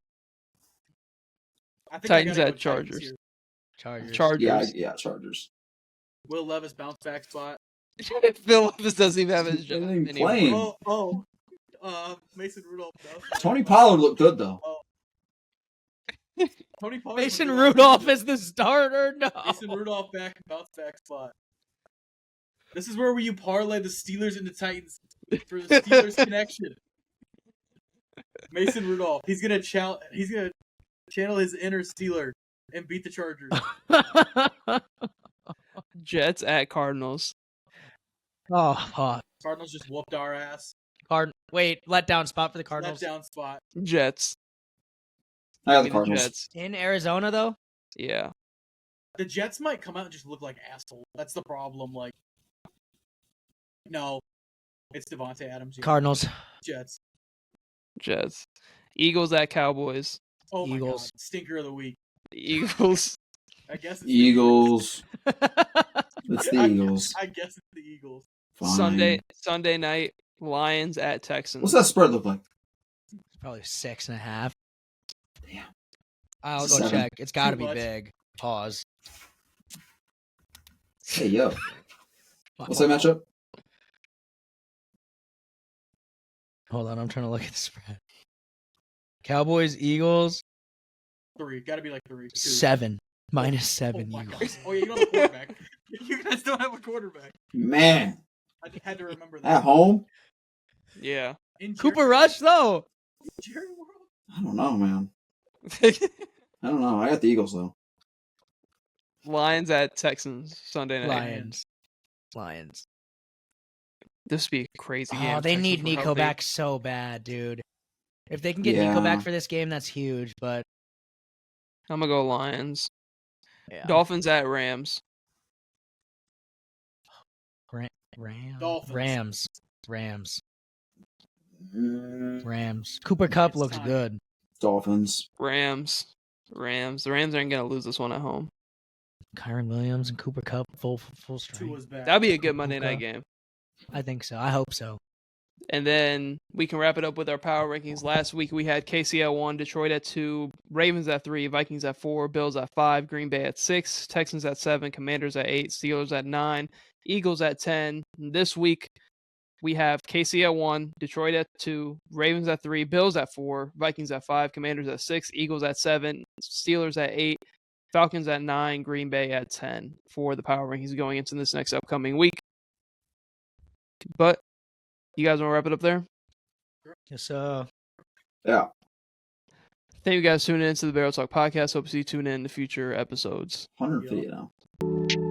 I think Titans I gotta at go Chargers. here. Chargers. Chargers. Yeah, Chargers. Will Levis bounce back spot. Phil Levis doesn't even have his He job doesn't even anymore. play. Mason Rudolph. Tony Pollard looked good though. Tony Pollard. Mason Rudolph is the starter. No. Mason Rudolph bounce back spot. This is where you parlay the Steelers into Titans for the Steelers connection. Mason Rudolph. He's gonna channel his inner Steeler and beat the Chargers. Jets at Cardinals. Oh, fuck. Cardinals just whooped our ass. Wait, letdown spot for the Cardinals. Letdown spot. Jets. I got Give the me Cardinals. Jets. In Arizona, though? Yeah. The Jets might come out and just look like assholes. That's the problem. Like, no, it's Devontae Adams. Yeah. Cardinals. Jets. Jets. Eagles at Cowboys. Oh my Eagles. God. Stinker of the week. Eagles. I guess it's Eagles. It's the Eagles. I guess it's the Eagles. Fine. Sunday night. Lions at Texans. What's that spread look like? Probably 6.5. Damn. I'll go 7. check. It's got to Too be much. big. Pause. Hey yo. What's that matchup? Hold on, I'm trying to look at the spread. Cowboys, Eagles, 3. Got to be like 3. 2. 7. -7 Oh my God. Eagles. Oh yeah, you don't have a quarterback. You guys don't have a quarterback. Man. I had to remember that. At home? Yeah. In Cooper Rush, though. Jerry World. I don't know, man. I don't know. I got the Eagles though. Lions at Texans. Sunday night. Lions. This would be a crazy game. Oh, if they Texans need were Nico healthy. back so bad, dude. If they can get Nico back Yeah. for this game, that's huge, but I'm gonna go Lions. yeah. Dolphins at Rams. Dolphins. Rams. Mm, Cooper Cup It's looks time. good. Dolphins. Rams. The Rams aren't gonna lose this one at home. Kyron Williams and Cooper Cup full strength. Tua's back. That'd be a good Monday Okay. night game. I think so. I hope so. And then we can wrap it up with our power rankings. Last week we had KC at 1, Detroit at 2, Ravens at 3, Vikings at 4, Bills at 5, Green Bay at 6, Texans at 7, Commanders at 8, Steelers at 9, Eagles at 10. This week we have KC at 1, Detroit at 2, Ravens at 3, Bills at 4, Vikings at 5, Commanders at 6, Eagles at 7, Steelers at 8, Falcons at 9, Green Bay at 10 for the power rankings going into this next upcoming week. But you guys want to wrap it up there? Yes, Yeah. Thank you guys for tuning in to the Barrel Talk podcast. Hope to see you tune in to future episodes. 150 now.